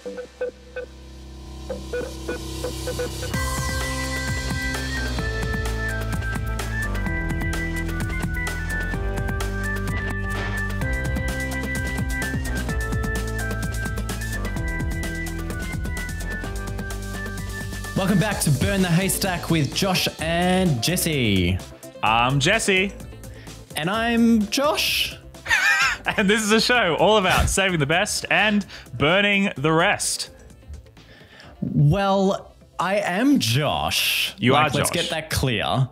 Welcome back to Burn the Haystack with Josh and Jesse. I'm Jesse. And I'm Josh. And this is a show all about saving the best and burning the rest. Well, I am Josh. You are Josh. Let's get that clear.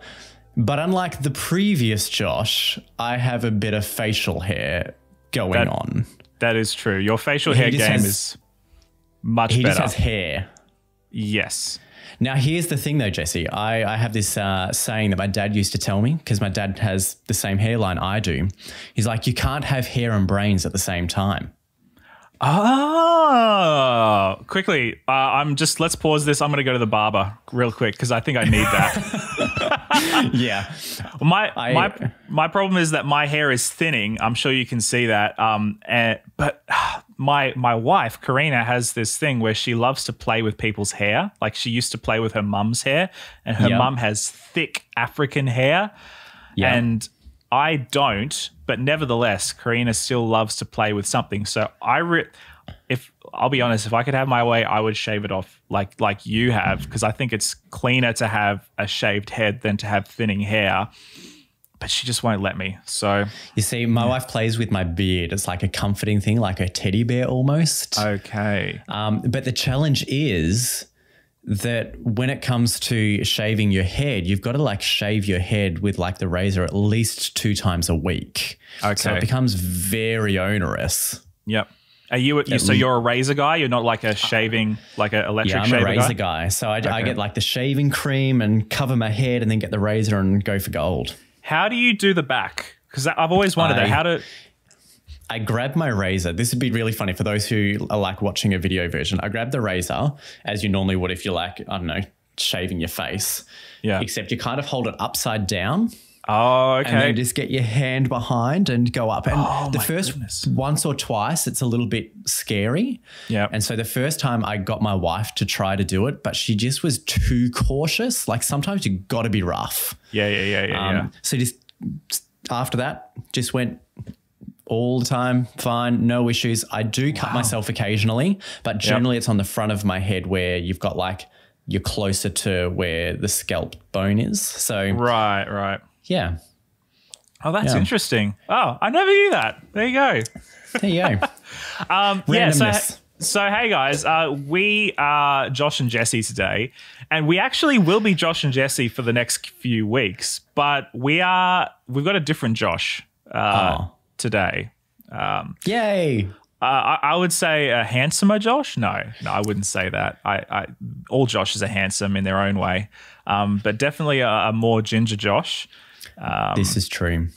But unlike the previous Josh, I have a bit of facial hair going on. That is true. Your facial hair game is much better. He just has hair. Yes. Now, here's the thing, though, Jesse. I have this saying that my dad used to tell me, because my dad has the same hairline I do. He's like, you can't have hair and brains at the same time. Oh, quickly. Let's pause this. I'm going to go to the barber real quick because I think I need that. Yeah. My problem is that my hair is thinning. I'm sure you can see that. But my wife, Karina, has this thing where she loves to play with people's hair. Like she used to play with her mum's hair, and her mum has thick African hair. Yep. And I don't, but nevertheless, Karina still loves to play with something. So if I'll be honest, if I could have my way, I would shave it off like you have, because I think it's cleaner to have a shaved head than to have thinning hair. But she just won't let me. So you see, my wife plays with my beard. It's like a comforting thing, like a teddy bear almost. Okay. But the challenge is that when it comes to shaving your head, you've got to like shave your head with like the razor at least 2 times a week. Okay. So it becomes very onerous. Yep. Are so you're a razor guy? You're not like a shaving, like an electric shaver guy? Yeah, I'm a razor guy. So I get like the shaving cream and cover my head and then get the razor and go for gold. How do you do the back? Because I've always wondered that. I grab my razor. This would be really funny for those who are like watching a video version. I grab the razor as you normally would if you're like, I don't know, shaving your face. Yeah. Except you kind of hold it upside down. Oh, okay. And then just get your hand behind and go up. And the first once or twice, it's a little bit scary. Yeah. And so the first time I got my wife to try to do it, but she just was too cautious. Like sometimes you got to be rough. Yeah. So just after that, just went all the time, fine, no issues. I do cut myself occasionally, but generally it's on the front of my head where you've got like, you're closer to where the scalp bone is. So right. Yeah. Oh, that's interesting. Oh, I never knew that. There you go. There you go. Randomness. So hey guys, we are Josh and Jesse today, and we actually will be Josh and Jesse for the next few weeks, but we've got a different Josh today. Yay. I would say a handsomer Josh. No, I wouldn't say that. All Joshes are handsome in their own way, but definitely a more ginger Josh. This is true.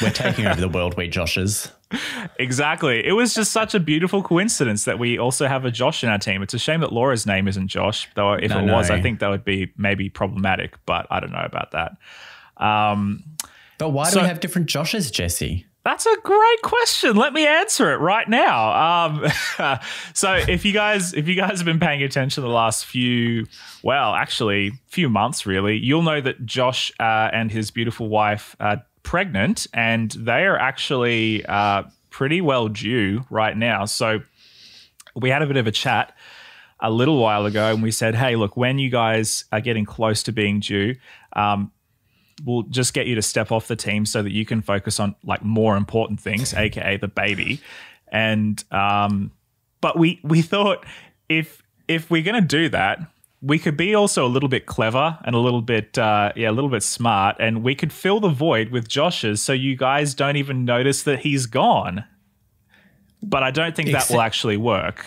We're taking over the world, we Joshes. Exactly. It was just such a beautiful coincidence that we also have a Josh in our team. It's a shame that Laura's name isn't Josh, though if it was, I think that would be maybe problematic, but I don't know about that. But why do we have different Joshes, Jesse? That's a great question. Let me answer it right now. So if you guys have been paying attention the last few months, really, you'll know that Josh and his beautiful wife are pregnant, and they are actually pretty well due right now. So we had a bit of a chat a little while ago, and we said, hey, look, when you guys are getting close to being due, we'll just get you to step off the team so that you can focus on like more important things, aka the baby. And but we thought if we're gonna do that, we could be also a little bit clever and a little bit smart, and we could fill the void with Josh's so you guys don't even notice that he's gone. But I don't think that will actually work.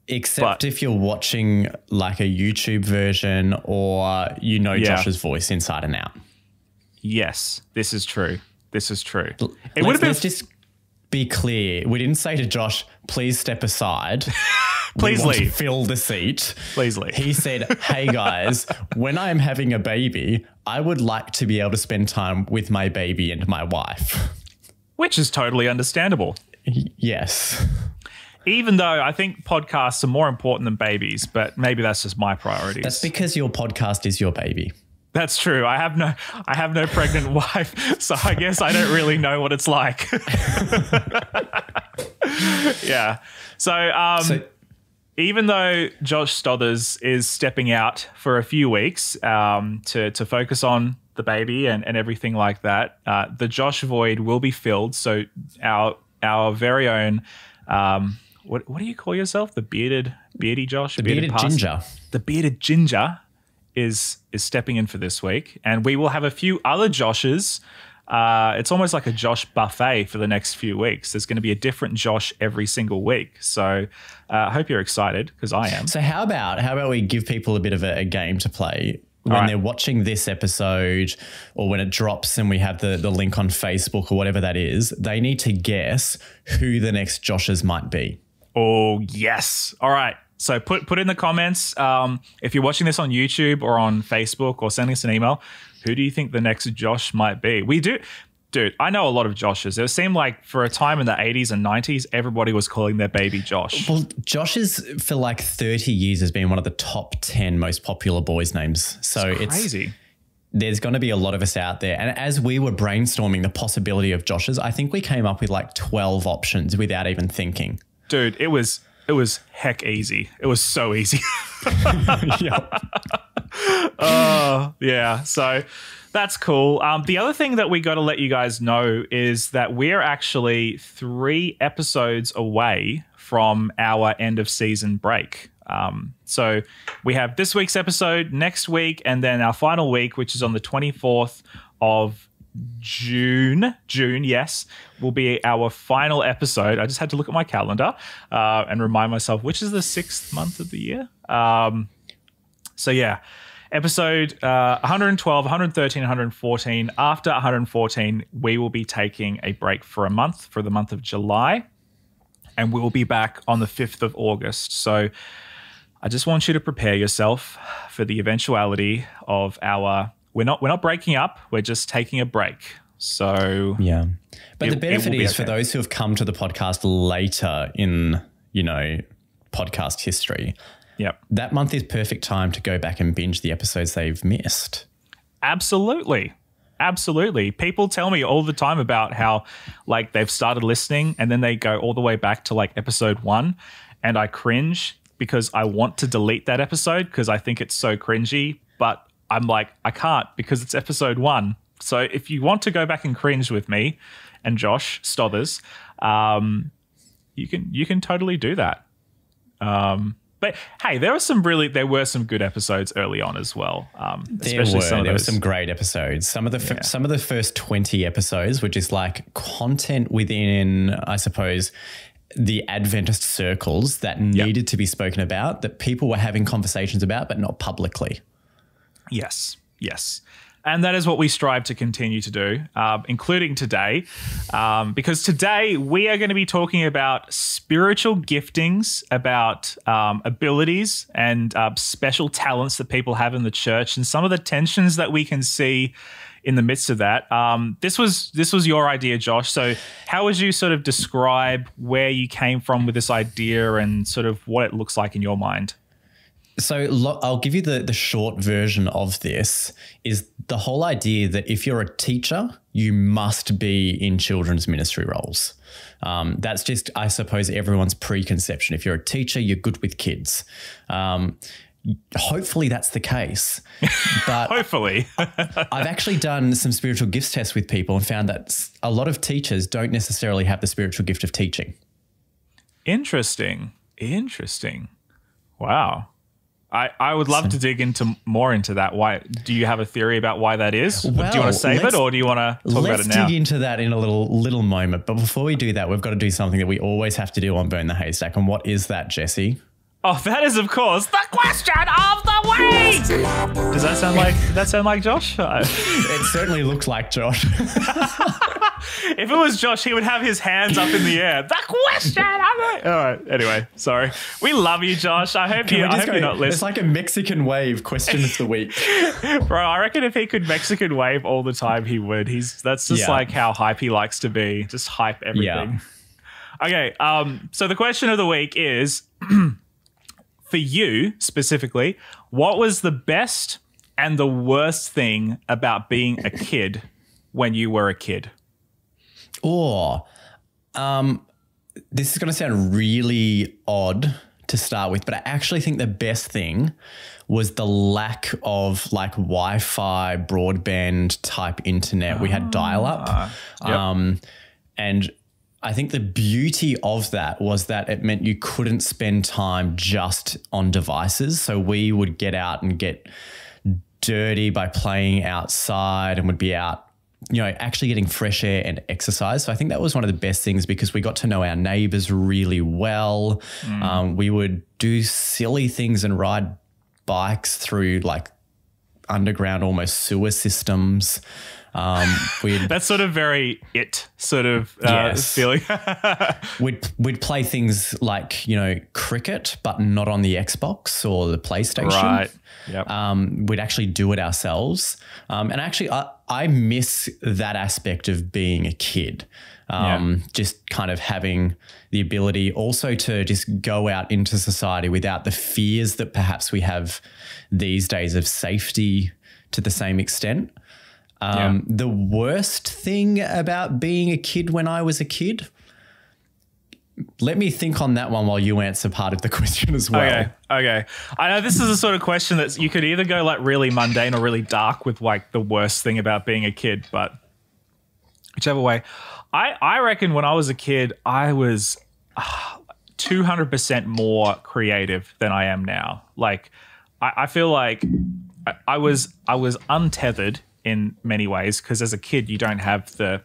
Except if you're watching like a YouTube version or Josh's voice inside and out. Yes, this is true. Let's just be clear. We didn't say to Josh, please step aside. Please leave. To fill the seat. Please leave. He said, hey guys, when I'm having a baby, I would like to be able to spend time with my baby and my wife. Which is totally understandable. Yes. Even though I think podcasts are more important than babies, but maybe that's just my priorities. That's because your podcast is your baby. That's true. I have no pregnant wife, so I guess I don't really know what it's like. Yeah. So even though Josh Stothers is stepping out for a few weeks to focus on the baby and everything like that, the Josh void will be filled. So our very own what do you call yourself? The beardy Josh? The bearded ginger. The bearded ginger is stepping in for this week, and we will have a few other Joshes. It's almost like a Josh buffet for the next few weeks. There's going to be a different Josh every single week. So I hope you're excited, because I am. So how about we give people a bit of a game to play when they're watching this episode, or when it drops and we have the link on Facebook or whatever that is, they need to guess who the next Joshes might be. Oh, yes. All right. So put in the comments, if you're watching this on YouTube or on Facebook, or sending us an email, who do you think the next Josh might be? We do. Dude, I know a lot of Joshes. It seemed like for a time in the 80s and 90s, everybody was calling their baby Josh. Well, Josh is, for like 30 years, has been one of the top 10 most popular boys' names. So it's crazy. There's going to be a lot of us out there. And as we were brainstorming the possibility of Joshes, I think we came up with like 12 options without even thinking. Dude, it was heck easy. It was so easy. Yeah. So that's cool. The other thing that we got to let you guys know is that we're actually 3 episodes away from our end of season break. So we have this week's episode next week, and then our final week, which is on the 24th of June, yes, will be our final episode. I just had to look at my calendar and remind myself which is the 6th month of the year. So yeah, episode 112, 113, 114. After 114, we will be taking a break for a month, for the month of July, and we will be back on the 5th of August. So I just want you to prepare yourself for the eventuality of our... We're not breaking up. We're just taking a break. So yeah, but the benefit is for those who have come to the podcast later in, podcast history. Yep. That month is perfect time to go back and binge the episodes they've missed. Absolutely. People tell me all the time about how like they've started listening and then they go all the way back to like episode 1, and I cringe because I want to delete that episode because I think it's so cringy, but I'm like, I can't because it's episode 1. So if you want to go back and cringe with me and Josh Stothers, you can totally do that. But hey, there were some good episodes early on as well. There were some great episodes. Some of the first 20 episodes were just like content within, I suppose, the Adventist circles that needed to be spoken about, that people were having conversations about, but not publicly. Yes. And that is what we strive to continue to do, including today, because today we are going to be talking about spiritual giftings, about abilities and special talents that people have in the church, and some of the tensions that we can see in the midst of that. This was your idea, Josh. So how would you sort of describe where you came from with this idea and sort of what it looks like in your mind? So I'll give you the short version of this, is the whole idea that if you're a teacher, you must be in children's ministry roles. That's just, I suppose, everyone's preconception. If you're a teacher, you're good with kids. Hopefully that's the case. But hopefully. I've actually done some spiritual gifts tests with people and found that a lot of teachers don't necessarily have the spiritual gift of teaching. Interesting. Wow. I would love to dig more into that. Why? Do you have a theory about why that is? Well, do you want to save it, or do you want to talk about it now? Let's dig into that in a little moment. But before we do that, we've got to do something that we always have to do on Burn the Haystack. And what is that, Jesse? Oh, that is, of course, the question of the week. Does that sound like Josh? It certainly looks like Josh. If it was Josh, he would have his hands up in the air. The question of the week. All right. Anyway, sorry. We love you, Josh. I hope you're not listening. It's like a Mexican wave question of the week. Bro, I reckon if he could Mexican wave all the time, he would. That's just like how hype he likes to be. Just hype everything. Yeah. Okay. So the question of the week is, for you specifically, what was the best and the worst thing about being a kid when you were a kid? This is going to sound really odd to start with, but I actually think the best thing was the lack of like Wi-Fi broadband type internet. We had dial-up. And I think the beauty of that was that it meant you couldn't spend time just on devices. So we would get out and get dirty by playing outside and would be out, actually getting fresh air and exercise. So I think that was one of the best things because we got to know our neighbors really well. We would do silly things and ride bikes through like underground, almost sewer systems. That's sort of very feeling. we'd play things like, cricket, but not on the Xbox or the PlayStation. Right. Yep. We'd actually do it ourselves. And actually I miss that aspect of being a kid. Just kind of having the ability also to just go out into society without the fears that perhaps we have these days of safety to the same extent. The worst thing about being a kid when I was a kid, let me think on that one while you answer part of the question as well. Okay. I know this is the sort of question that you could either go like really mundane or really dark with like the worst thing about being a kid, but whichever way. I reckon when I was a kid, I was 200% more creative than I am now. Like I feel like I was untethered in many ways because as a kid you don't have the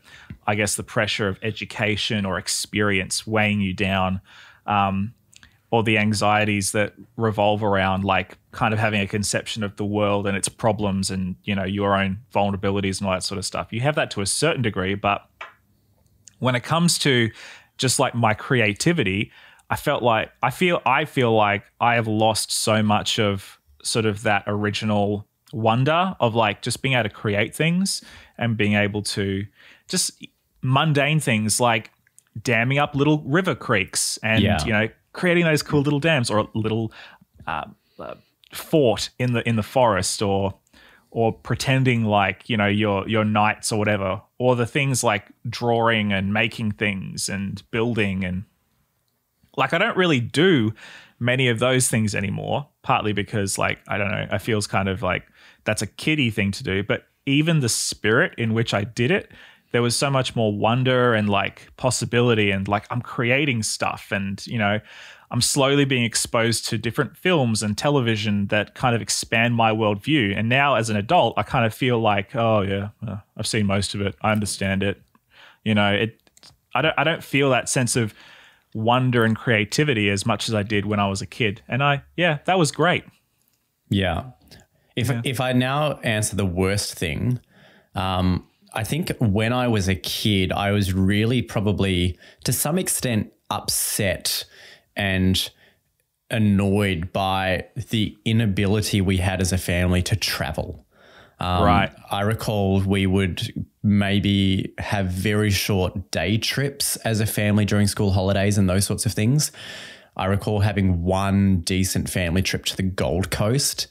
pressure of education or experience weighing you down, or the anxieties that revolve around like kind of having a conception of the world and its problems and your own vulnerabilities and all that sort of stuff. You have that to a certain degree, but when it comes to just like my creativity, I feel like I have lost so much of sort of that original wonder of like just being able to create things and being able to just mundane things like damming up little river creeks and creating those cool little dams or a little fort in the forest or pretending like your knights or whatever, or the things like drawing and making things and building. And like I don't really do many of those things anymore, partly because like I don't know, I feels kind of like that's a kiddie thing to do, but even the spirit in which I did it, there was so much more wonder and like possibility and like I'm creating stuff and I'm slowly being exposed to different films and television that kind of expand my worldview. And now as an adult, I kind of feel like, oh yeah, I've seen most of it. I understand it. I don't feel that sense of wonder and creativity as much as I did when I was a kid. And that was great. Yeah. If I now answer the worst thing, I think when I was a kid, I was really probably to some extent upset and annoyed by the inability we had as a family to travel. Right. I recall we would maybe have very short day trips as a family during school holidays and those sorts of things. I recall having one decent family trip to the Gold Coast.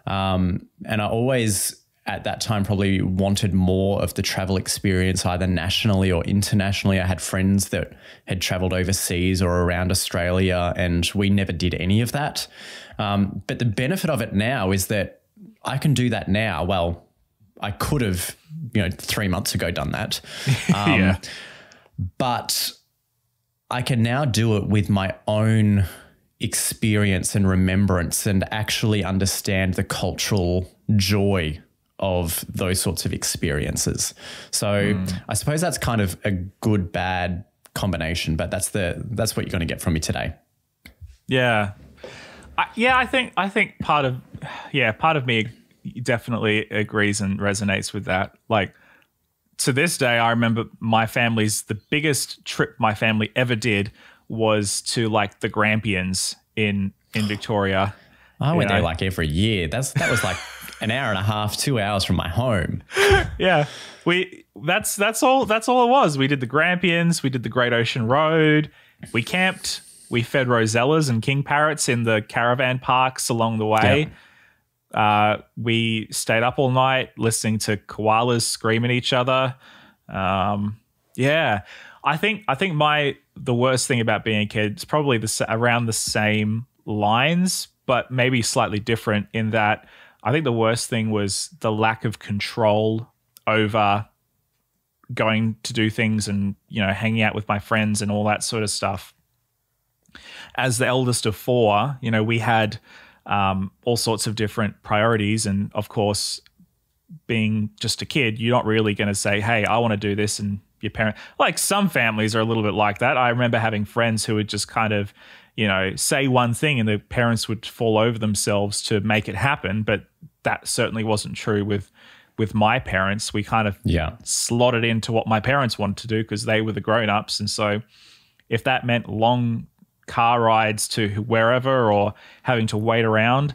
And I always at that time probably wanted more of the travel experience either nationally or internationally. I had friends that had traveled overseas or around Australia and we never did any of that. But the benefit of it now is that I can do that now. Well, I could have, 3 months ago done that. But I can now do it with my own experience and remembrance and actually understand the cultural joy of those sorts of experiences. So I suppose that's kind of a good, bad combination, but that's what you're going to get from me today. Yeah. I think part of me definitely agrees and resonates with that. Like to this day, I remember the biggest trip my family ever did was to like the Grampians in Victoria. I went there like every year. That was like an hour and a half, 2 hours from my home. Yeah. That's all it was. We did the Grampians, we did the Great Ocean Road, we camped, we fed rosellas and king parrots in the caravan parks along the way. We stayed up all night listening to koalas scream at each other. I think the worst thing about being a kid is probably around the same lines, but maybe slightly different in that I think the worst thing was the lack of control over going to do things and, hanging out with my friends and all that sort of stuff. As the eldest of four, we had all sorts of different priorities. And of course, being just a kid, you're not really going to say, hey, I want to do this. And your parent, like some families are a little bit like that. I remember having friends who would just kind of, say one thing and the parents would fall over themselves to make it happen. But that certainly wasn't true with my parents. We kind of slotted into what my parents wanted to do because they were the grown-ups. And so if that meant long car rides to wherever or having to wait around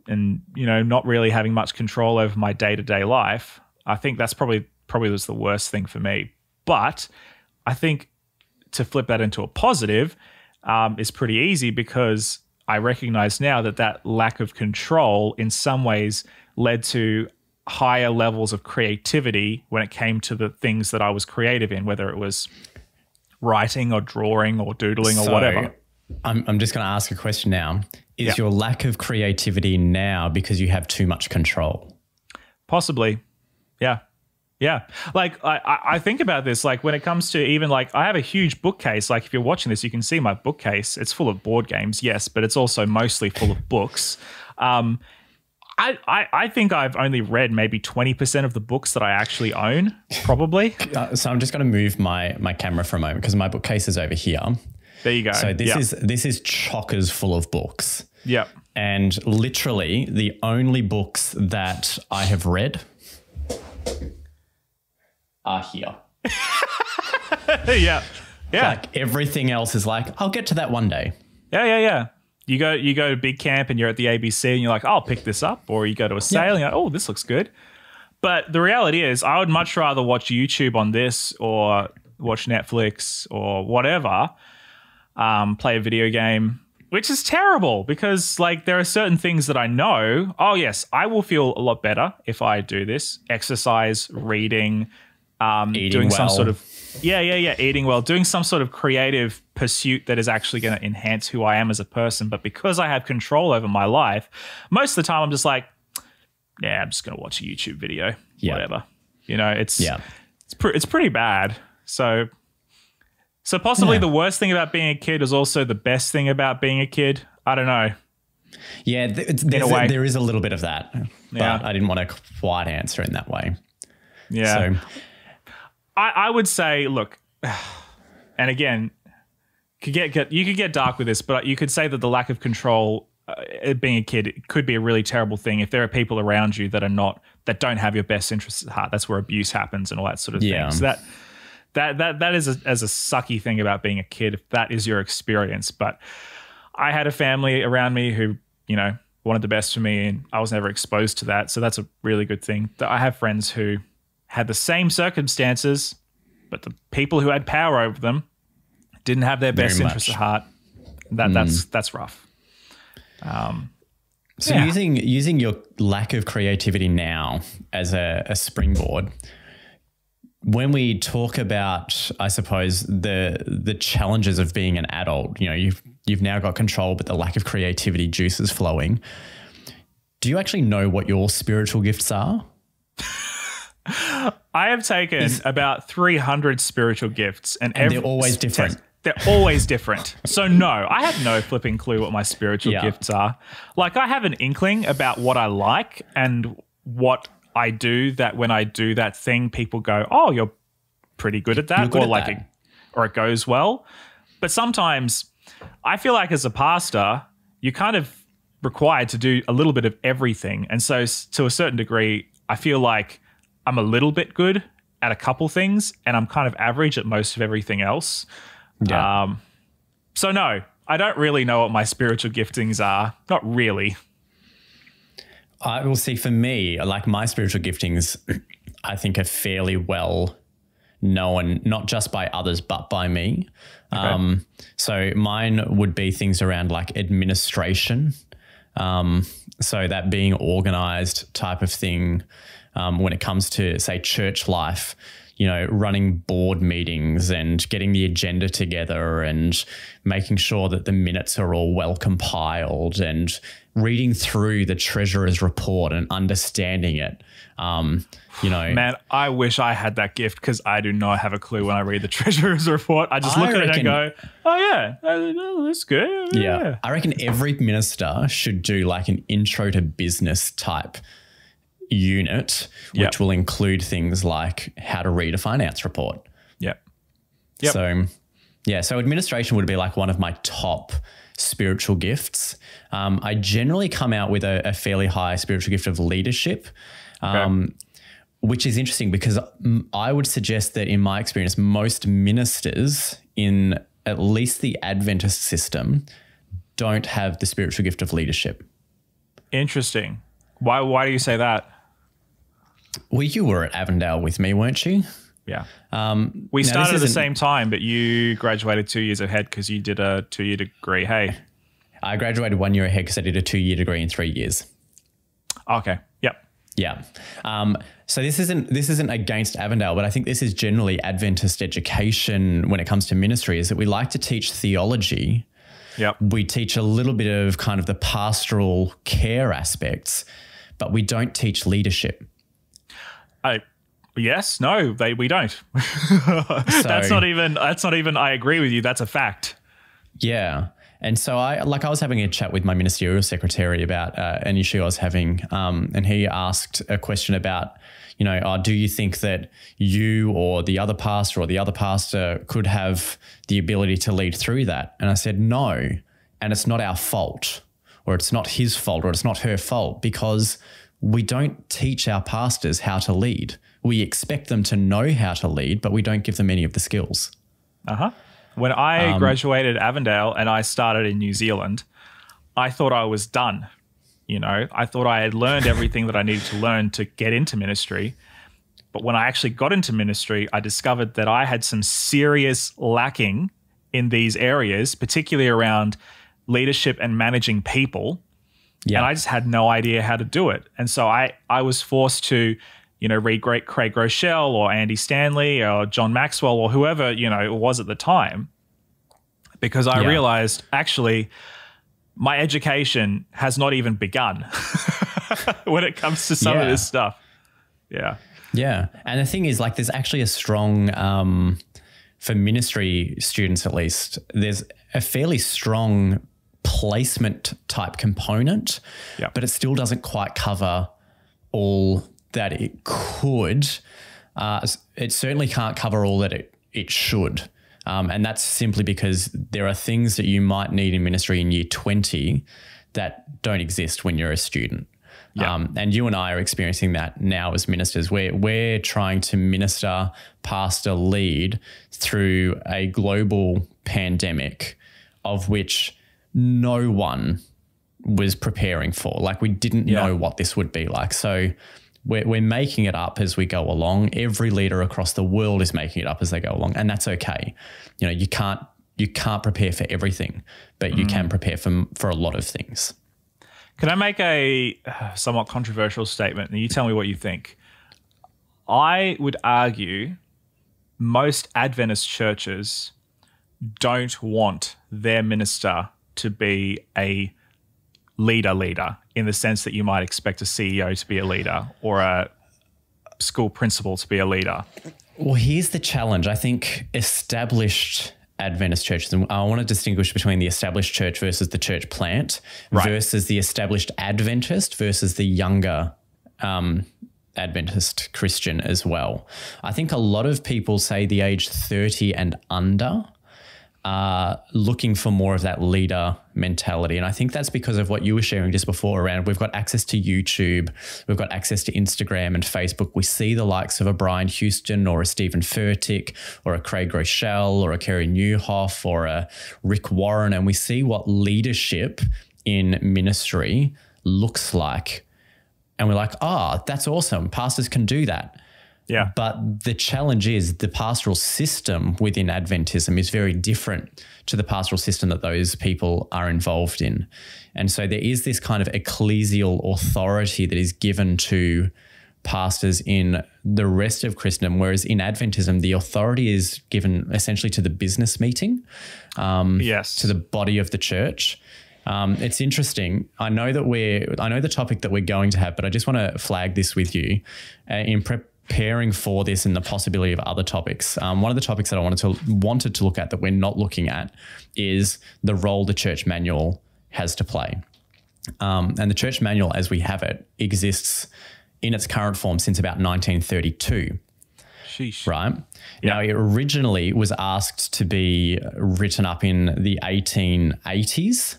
and, not really having much control over my day-to-day life, I think that's probably was the worst thing for me. But I think to flip that into a positive is pretty easy because I recognize now that lack of control in some ways led to higher levels of creativity when it came to the things that I was creative in, whether it was writing or drawing or doodling or whatever. I'm just going to ask a question now. Is your lack of creativity now because you have too much control? Possibly. Yeah. Yeah. Like I think about this, like when it comes to even like I have a huge bookcase. Like if you're watching this, you can see my bookcase. It's full of board games, yes, but it's also mostly full of books. I think I've only read maybe 20% of the books that I actually own, probably. So I'm just going to move my camera for a moment because my bookcase is over here. There you go. So this is chockers full of books. Yep. And literally the only books that I have read are here. Yeah. Like everything else is like, I'll get to that one day. Yeah. You go to big camp and you're at the ABC and you're like, I'll pick this up. Or you go to a sale and you're like, oh, this looks good. But the reality is I would much rather watch YouTube on this or watch Netflix or whatever, play a video game, which is terrible because like there are certain things that I know, oh yes, I will feel a lot better if I do this. Exercise, reading, doing some sort of eating well, doing some sort of creative pursuit that is actually going to enhance who I am as a person. But because I have control over my life, most of the time I'm just like, yeah, I'm just going to watch a YouTube video, whatever. It's pretty bad. So possibly the worst thing about being a kid is also the best thing about being a kid. I don't know. Yeah, there is a little bit of that, but I didn't want to quite answer in that way. Yeah. So I would say, look, and again, you could get dark with this, but you could say that the lack of control, being a kid, it could be a really terrible thing if there are people around you that don't have your best interests at heart. That's where abuse happens and all that sort of thing. So that is as a sucky thing about being a kid, if that is your experience. But I had a family around me who, wanted the best for me, and I was never exposed to that. So that's a really good thing. I have friends who had the same circumstances, but the people who had power over them didn't have their best interests at heart. That's rough. So using your lack of creativity now as a springboard, when we talk about, I suppose, the challenges of being an adult, you've now got control, but the lack of creativity juice is flowing. Do you actually know what your spiritual gifts are? I have taken about 300 spiritual gifts, and they're always different. They're always different. So no, I have no flipping clue what my spiritual gifts are. Like I have an inkling about what I like and what I do, that when I do that thing, people go, "Oh, you're pretty good at that," or it goes well. But sometimes I feel like as a pastor, you're kind of required to do a little bit of everything. And so to a certain degree, I feel like I'm a little bit good at a couple things and I'm kind of average at most of everything else. Yeah. So no, I don't really know what my spiritual giftings are. Not really. I will see, for me, like my spiritual giftings, I think are fairly well known, not just by others, but by me. Okay. So mine would be things around like administration. So that being organized type of thing, when it comes to, say, church life, you know, running board meetings and getting the agenda together and making sure that the minutes are all well compiled and reading through the treasurer's report and understanding it. You know, man, I wish I had that gift because I do not have a clue when I read the treasurer's report. I just look at it and go, oh yeah, that's good. Yeah. I reckon every minister should do like an intro to business type unit, which will include things like how to read a finance report. Yep. So, yeah, so administration would be like one of my top spiritual gifts. I generally come out with a fairly high spiritual gift of leadership, which is interesting because I would suggest that in my experience, most ministers in at least the Adventist system don't have the spiritual gift of leadership. Interesting. Why do you say that? Well, you were at Avondale with me, weren't you? Yeah. We started at the same time, but you graduated 2 years ahead because you did a 2-year degree. Hey. I graduated 1 year ahead because I did a 2-year degree in 3 years. Okay. Yep. Yeah. So this isn't against Avondale, but I think this is generally Adventist education when it comes to ministry, is that we like to teach theology. Yep. We teach a little bit of kind of the pastoral care aspects, but we don't teach leadership. Yes, no, we don't. That's not even, I agree with you. That's a fact. Yeah. And so I was having a chat with my ministerial secretary about an issue I was having, and he asked a question about, you know, do you think that you or the other pastor could have the ability to lead through that? And I said, no, and it's not our fault, or it's not his fault, or it's not her fault, because we don't teach our pastors how to lead. We expect them to know how to lead, but we don't give them any of the skills. When I graduated Avondale and I started in New Zealand, I thought I was done. You know, I thought I had learned everything that I needed to learn to get into ministry. But when I actually got into ministry, I discovered that I had some serious lacking in these areas, particularly around leadership and managing people. Yeah. And I just had no idea how to do it. And so I was forced to, you know, read Craig Rochelle or Andy Stanley or John Maxwell or whoever, you know, it was at the time, because I realized actually my education has not even begun when it comes to some of this stuff. Yeah. Yeah. And the thing is, like, there's actually a strong, for ministry students at least, there's a fairly strong placement type component, but it still doesn't quite cover all that it could. It certainly can't cover all that it should. And that's simply because there are things that you might need in ministry in year 20 that don't exist when you're a student. And you and I are experiencing that now as ministers. We're trying to minister, pastor, lead through a global pandemic of which no one was preparing for. Like, we didn't know what this would be like. So we're making it up as we go along. Every leader across the world is making it up as they go along, and that's okay. You know, you can't prepare for everything, but you can prepare for a lot of things. Can I make a somewhat controversial statement, and you tell me what you think? I would argue most Adventist churches don't want their minister to be a leader in the sense that you might expect a CEO to be a leader or a school principal to be a leader. Well, here's the challenge. I think established Adventist churches, and I want to distinguish between the established church versus the church plant versus the established Adventist versus the younger Adventist Christian as well. I think a lot of people say the age 30 and under are looking for more of that leader mentality. And I think that's because of what you were sharing just before around we've got access to YouTube, we've got access to Instagram and Facebook. We see the likes of a Brian Houston or a Stephen Furtick or a Craig Rochelle or a Kerry Newhoff or a Rick Warren, and we see what leadership in ministry looks like. And we're like, that's awesome. Pastors can do that. Yeah. But the challenge is the pastoral system within Adventism is very different to the pastoral system that those people are involved in. And so there is this kind of ecclesial authority that is given to pastors in the rest of Christendom, whereas in Adventism, the authority is given essentially to the business meeting, to the body of the church. It's interesting. I know the topic that we're going to have, but I just want to flag this with you in preparing for this and the possibility of other topics. One of the topics that I wanted to look at that we're not looking at is the role the church manual has to play. And the church manual, as we have it, exists in its current form since about 1932. Sheesh. Right? Yeah. Now, it originally was asked to be written up in the 1880s.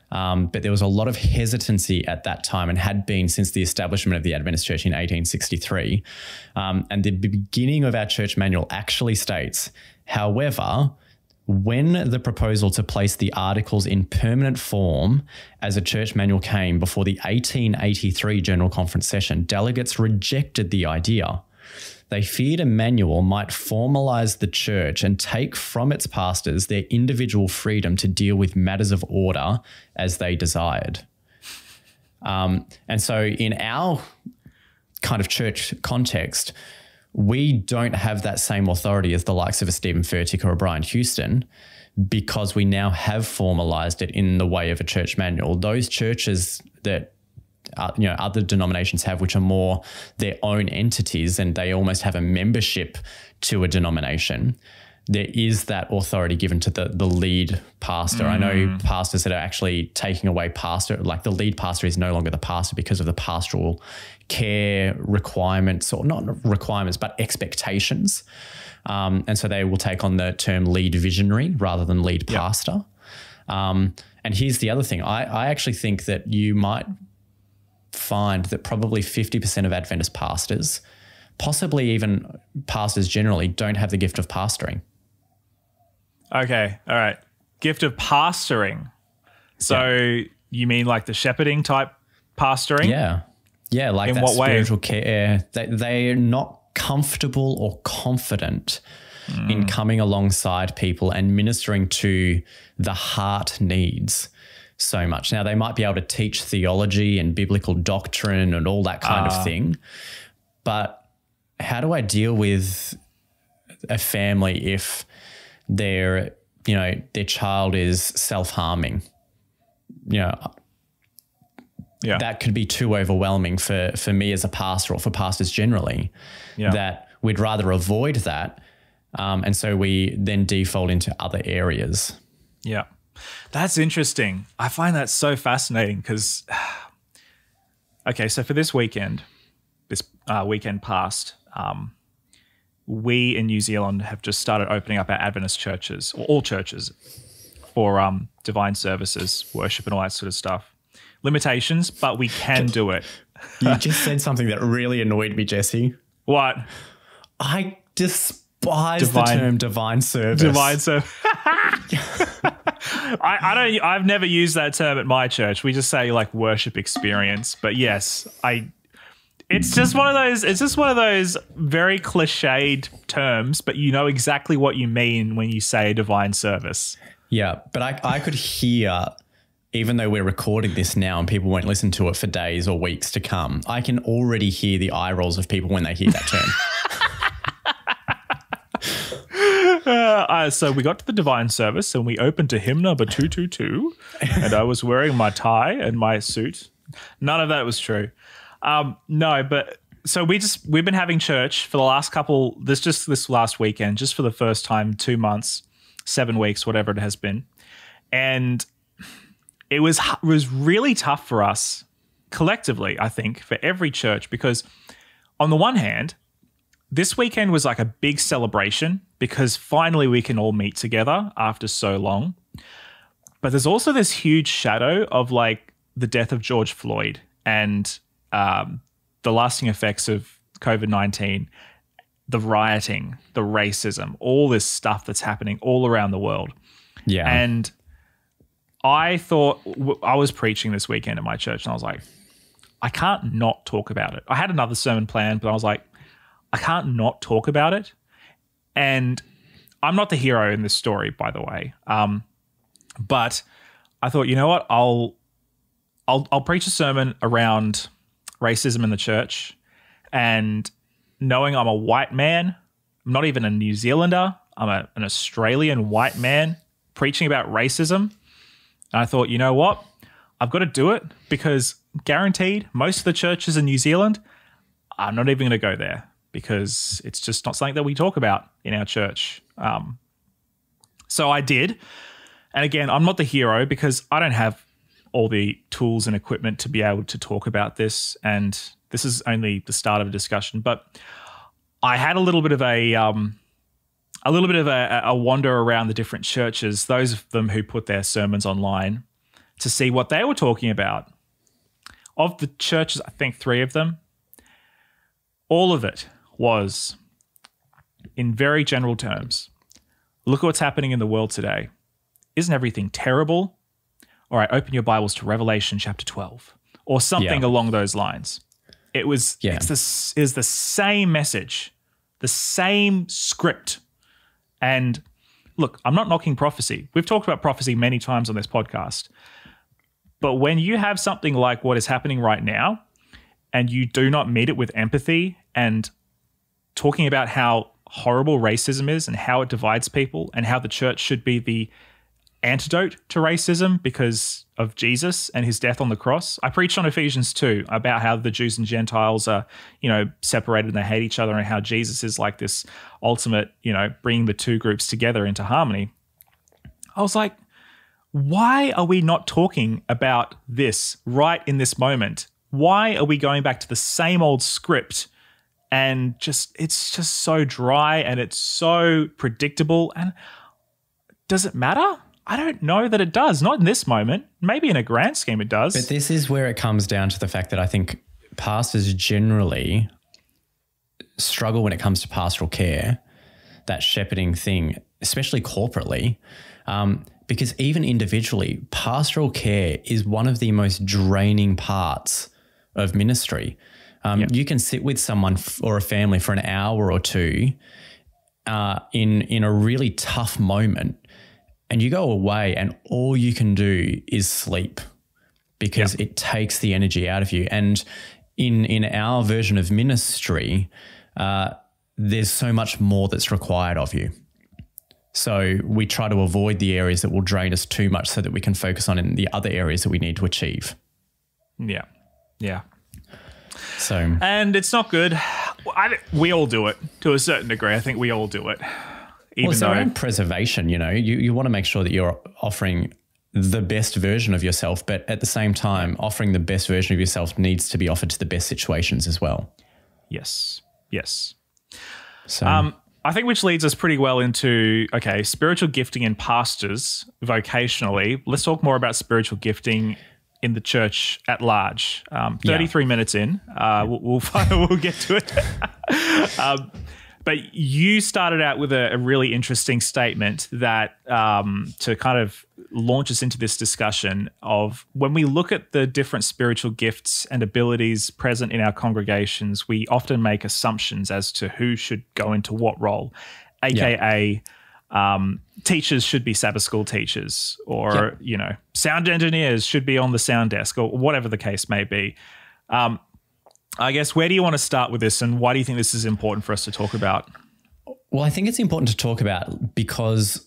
But there was a lot of hesitancy at that time and had been since the establishment of the Adventist Church in 1863. And the beginning of our church manual actually states, however, when the proposal to place the articles in permanent form as a church manual came before the 1883 General Conference session, delegates rejected the idea. They feared a manual might formalize the church and take from its pastors their individual freedom to deal with matters of order as they desired. And so in our kind of church context, we don't have that same authority as the likes of a Stephen Furtick or a Brian Houston, because we now have formalized it in the way of a church manual. Those churches that other denominations have, which are more their own entities and they almost have a membership to a denomination, there is that authority given to the lead pastor. I know pastors that are actually taking away pastor, like the lead pastor is no longer the pastor because of the pastoral care requirements, or not requirements, but expectations. And so they will take on the term lead visionary rather than lead pastor. And here's the other thing. I actually think that you might find that probably 50% of Adventist pastors, possibly even pastors generally, don't have the gift of pastoring. Okay. All right. Gift of pastoring. So you mean like the shepherding type pastoring? Yeah. Yeah. Like in that what spiritual way? care. They're not comfortable or confident in coming alongside people and ministering to the heart needs so much. Now, they might be able to teach theology and biblical doctrine and all that kind of thing, but how do I deal with a family if their child is self-harming? That could be too overwhelming for me as a pastor, or for pastors generally, that we'd rather avoid that. And so we then default into other areas. Yeah. That's interesting. I find that so fascinating because, okay, so for this weekend past, we in New Zealand have just started opening up our Adventist churches, or all churches, for divine services, worship and all that sort of stuff. Limitations, but we can do it. You just said something that really annoyed me, Jesse. What? I despise the term divine service. Divine service. I've never used that term at my church. We just say like worship experience. But yes, it's just one of those very cliched terms, but you know exactly what you mean when you say divine service. Yeah, but I could hear, even though we're recording this now and people won't listen to it for days or weeks to come, I can already hear the eye rolls of people when they hear that term. So we got to the divine service and we opened to hymn number 222, and I was wearing my tie and my suit. None of that was true. No, but so we've been having church for the last this last weekend, just for the first time, 2 months, 7 weeks, whatever it has been. And it was really tough for us collectively, I think, for every church, because on the one hand, this weekend was like a big celebration because finally we can all meet together after so long. But there's also this huge shadow of like the death of George Floyd and the lasting effects of COVID-19, the rioting, the racism, all this stuff that's happening all around the world. Yeah. And I thought, I was preaching this weekend at my church and I was like, I can't not talk about it. I had another sermon planned, but I was like, I can't not talk about it. And I'm not the hero in this story, by the way. But I thought, you know what? I'll preach a sermon around racism in the church, and knowing I'm a white man, I'm not even a New Zealander, I'm an Australian white man preaching about racism. And I thought, you know what? I've got to do it, because guaranteed most of the churches in New Zealand, I'm not even going to go there, because it's just not something that we talk about in our church. So I did. And again, I'm not the hero, because I don't have all the tools and equipment to be able to talk about this. And this is only the start of a discussion. But I had a little bit of a wander around the different churches, those of them who put their sermons online, to see what they were talking about. Of the churches, I think 3 of them, all of it was in very general terms. Look at what's happening in the world today. Isn't everything terrible? All right, open your Bibles to Revelation chapter 12 or something along those lines. It was the same message, the same script. And look, I'm not knocking prophecy. We've talked about prophecy many times on this podcast. But when you have something like what is happening right now, and you do not meet it with empathy and talking about how horrible racism is and how it divides people and how the church should be the antidote to racism because of Jesus and his death on the cross. I preached on Ephesians 2 about how the Jews and Gentiles are, separated and they hate each other, and how Jesus is like this ultimate, bringing the two groups together into harmony. I was like, why are we not talking about this right in this moment? Why are we going back to the same old script? And it's just so dry and it's so predictable. And does it matter? I don't know that it does. Not in this moment. Maybe in a grand scheme it does. But this is where it comes down to the fact that I think pastors generally struggle when it comes to pastoral care, that shepherding thing, especially corporately, because even individually, pastoral care is one of the most draining parts of ministry. You can sit with someone or a family for an hour or two in a really tough moment, and you go away and all you can do is sleep because it takes the energy out of you. And in our version of ministry, there's so much more that's required of you. So we try to avoid the areas that will drain us too much so that we can focus on in the other areas that we need to achieve. Yeah. Yeah. So, and it's not good. We all do it to a certain degree. I think we all do it. It's around preservation, you want to make sure that you're offering the best version of yourself, but at the same time, offering the best version of yourself needs to be offered to the best situations as well. Yes. Yes. So, I think which leads us pretty well into, spiritual gifting in pastors vocationally. Let's talk more about spiritual gifting in the church at large. 33 minutes in, we'll get to it. But you started out with a really interesting statement that to kind of launch us into this discussion of when we look at the different spiritual gifts and abilities present in our congregations, we often make assumptions as to who should go into what role, aka teachers should be Sabbath school teachers, or sound engineers should be on the sound desk, or whatever the case may be. I guess, where do you want to start with this, and why do you think this is important for us to talk about? Well, I think it's important to talk about because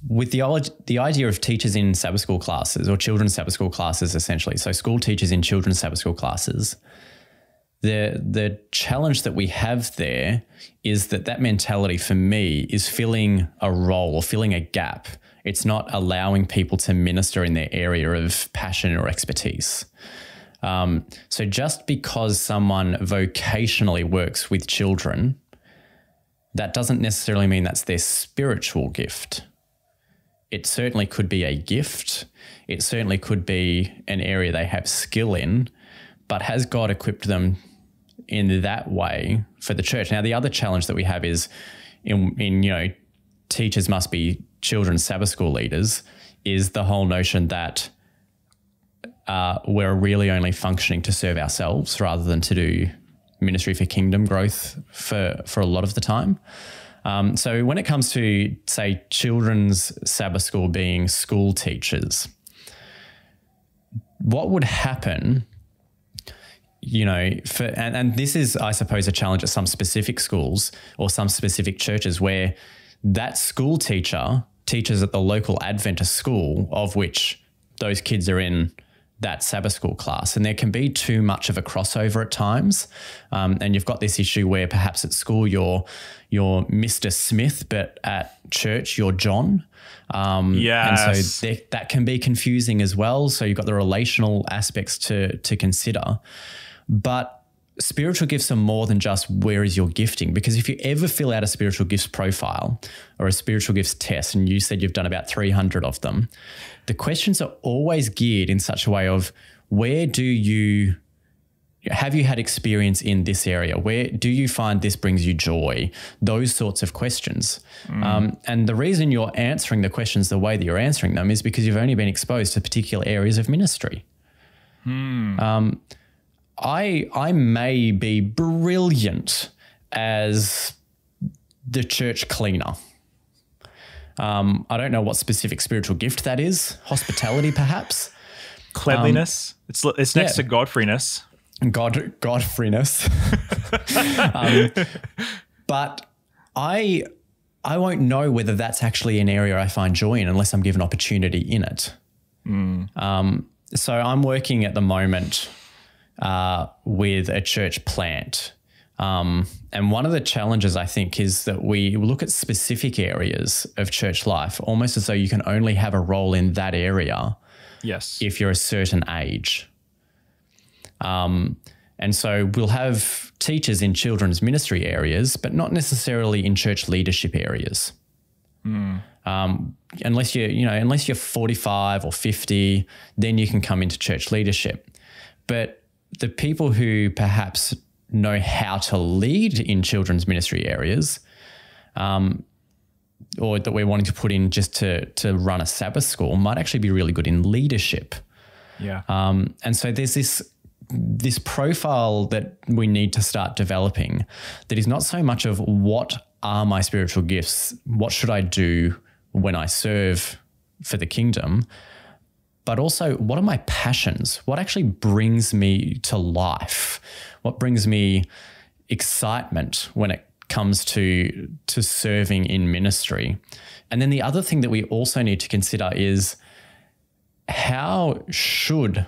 with the idea of teachers in Sabbath school classes or children's Sabbath school classes, essentially, so school teachers in children's Sabbath school classes, the challenge that we have there is that mentality for me is filling a role or filling a gap. It's not allowing people to minister in their area of passion or expertise. So just because someone vocationally works with children, that doesn't necessarily mean that's their spiritual gift. It certainly could be a gift. It certainly could be an area they have skill in, but has God equipped them in that way for the church? Now, the other challenge that we have is in teachers must be children's Sabbath school leaders, is the whole notion that we're really only functioning to serve ourselves rather than to do ministry for kingdom growth for a lot of the time. So when it comes to, say, children's Sabbath school being school teachers, what would happen, and this is, I suppose, a challenge at some specific schools or some specific churches where that school teacher teaches at the local Adventist school of which those kids are in that Sabbath school class, and there can be too much of a crossover at times. And you've got this issue where perhaps at school you're Mr. Smith, but at church you're John. Yes. And so that can be confusing as well. So you've got the relational aspects to consider. But spiritual gifts are more than just where is your gifting, because if you ever fill out a spiritual gifts profile or a spiritual gifts test, and you said you've done about 300 of them, the questions are always geared in such a way of have you had experience in this area? Where do you find this brings you joy? Those sorts of questions. And the reason you're answering the questions the way that you're answering them is because you've only been exposed to particular areas of ministry. I may be brilliant as the church cleaner. I don't know what specific spiritual gift that is. Hospitality, perhaps. Cleanliness. It's next to godfreeness. Godfreeness. But I won't know whether that's actually an area I find joy in unless I'm given opportunity in it. So I'm working at the moment with a church plant. And one of the challenges, I think, is that we look at specific areas of church life almost as though you can only have a role in that area if you're a certain age. And so we'll have teachers in children's ministry areas, but not necessarily in church leadership areas. Unless you're 45 or 50, then you can come into church leadership. But the people who perhaps know how to lead in children's ministry areas, or that we're wanting to put in just to run a Sabbath school, might actually be really good in leadership. And so there's this profile that we need to start developing that is not so much of what are my spiritual gifts, what should I do when I serve for the kingdom, but also what are my passions? What actually brings me to life? What brings me excitement when it comes to serving in ministry? And then the other thing that we also need to consider is, how should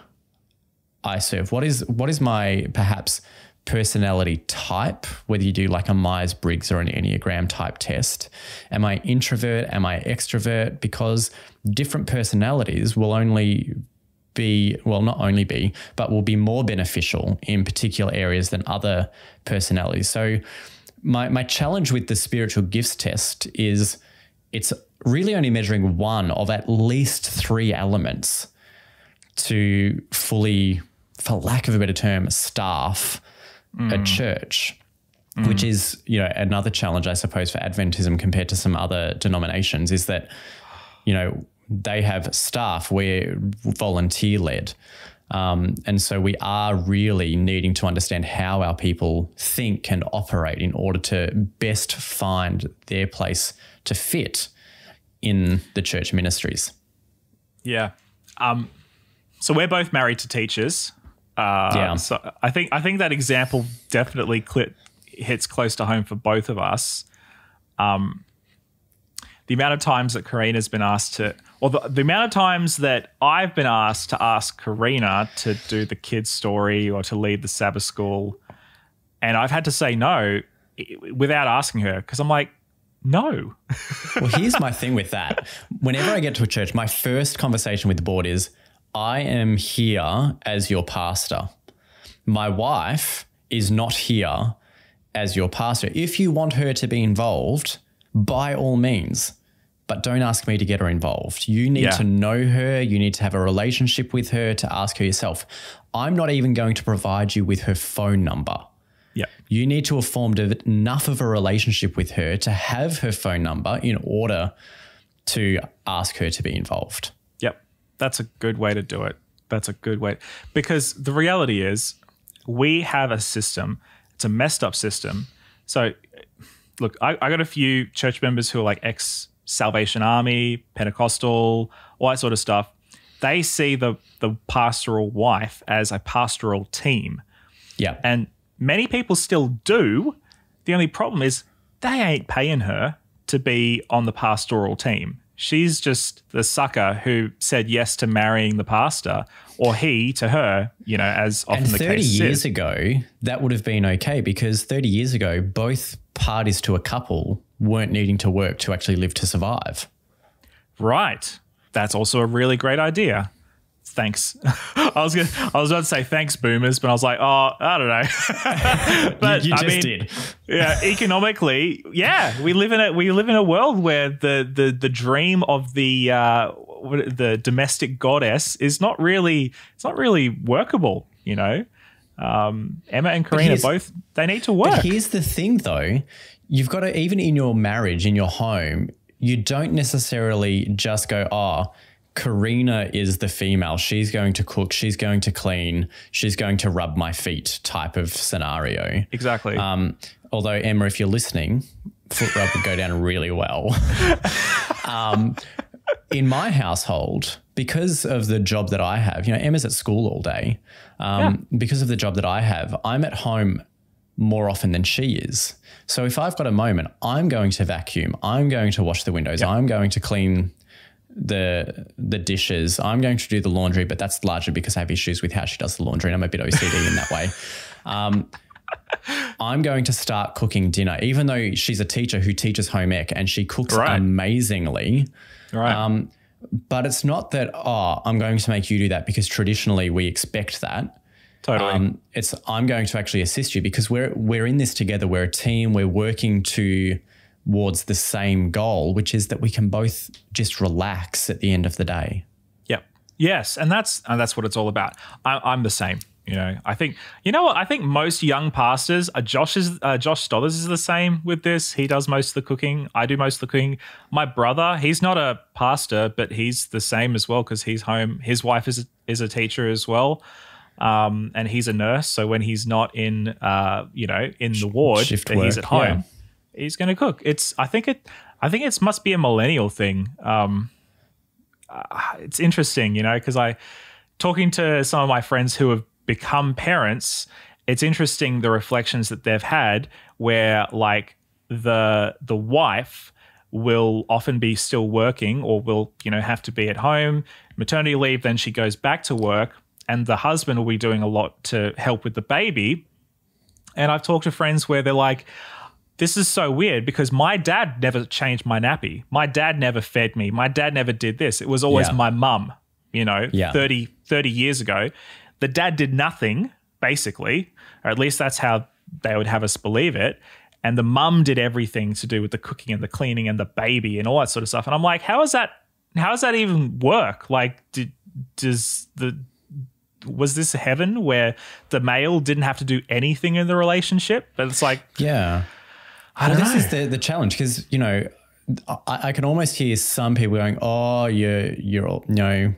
I serve? What is my perhaps personality type, whether you do like a Myers-Briggs or an Enneagram type test? Am I introvert? Am I extrovert? Because different personalities will not only be, but will be more beneficial in particular areas than other personalities. So my challenge with the spiritual gifts test is it's really only measuring one of at least 3 elements to fully, for lack of a better term, staff a church, which is, another challenge, I suppose, for Adventism compared to some other denominations, is that, they have staff, we're volunteer led. And so we are really needing to understand how our people think and operate in order to best find their place to fit in the church ministries. Yeah. So we're both married to teachers. So I think that example definitely hits close to home for both of us. The amount of times that Karina's been asked to, or the amount of times that I've been asked to ask Karina to do the kids' story or to lead the Sabbath school, and I've had to say no without asking her, because I'm like, no. Well, here's my thing with that. Whenever I get to a church, my first conversation with the board is, I am here as your pastor. My wife is not here as your pastor. If you want her to be involved, by all means, but don't ask me to get her involved. You need to know her. You need to have a relationship with her to ask her yourself. I'm not even going to provide you with her phone number. You need to have formed enough of a relationship with her to have her phone number in order to ask her to be involved. That's a good way to do it. That's a good way. Because the reality is we have a system It's a messed up system. So, look, I got a few church members who are like ex-Salvation Army, Pentecostal, all that sort of stuff. They see the pastoral wife as a pastoral team. Yeah. And many people still do. The only problem is they ain't paying her to be on the pastoral team. She's just the sucker who said yes to marrying the pastor, or he to her, you know, as often the case is. 30 years ago, that would have been okay, because 30 years ago, both parties to a couple weren't needing to work to actually live to survive. Right. That's also a really great idea. Thanks. I was about to say thanks, boomers, but I was like, oh, I don't know. But you just did. Yeah, economically, yeah, we live in a world where the dream of the domestic goddess is not really workable. You know, Emma and Karina both, they need to work. But here's the thing, though, you've got to, even in your marriage, in your home, you don't necessarily just go, oh, Karina is the female. She's going to cook. She's going to clean. She's going to rub my feet type of scenario. Exactly. Although, Emma, if you're listening, foot rub would go down really well. In my household, because of the job that I have, you know, Emma's at school all day. Because of the job that I have, I'm at home more often than she is. So if I've got a moment, I'm going to vacuum. I'm going to wash the windows. I'm going to clean the dishes. I'm going to do the laundry, but that's largely because I have issues with how she does the laundry, and I'm a bit OCD in that way. I'm going to start cooking dinner, even though she's a teacher who teaches home ec and she cooks amazingly. Right. But it's not that, oh, I'm going to make you do that because traditionally we expect that. Totally. It's I'm going to actually assist you because we're in this together. We're a team. We're working towards the same goal, which is that we can both just relax at the end of the day. Yep. Yes, and that's what it's all about. I'm the same. You know, I think most young pastors, Josh Stothers is the same with this. He does most of the cooking. I do most of the cooking. My brother, he's not a pastor, but he's the same as well because he's home. His wife is a teacher as well, and he's a nurse. So when he's not in, in the ward, shift that work, he's at home, he's going to cook. I think it must be a millennial thing. It's interesting, you know, because talking to some of my friends who have become parents, it's interesting the reflections that they've had where like the wife will often be still working or will, you know, have to be at home, maternity leave, then she goes back to work, and the husband will be doing a lot to help with the baby. And I've talked to friends where they're like, this is so weird because my dad never changed my nappy. My dad never fed me. My dad never did this. It was always my mum, you know, 30 years ago. The dad did nothing, basically, or at least that's how they would have us believe it. And the mum did everything to do with the cooking and the cleaning and the baby and all that sort of stuff. And I'm like, how does that even work? Like, was this heaven where the male didn't have to do anything in the relationship? But it's like, I don't know. This is the challenge because, you know, I can almost hear some people going, oh, you're you know,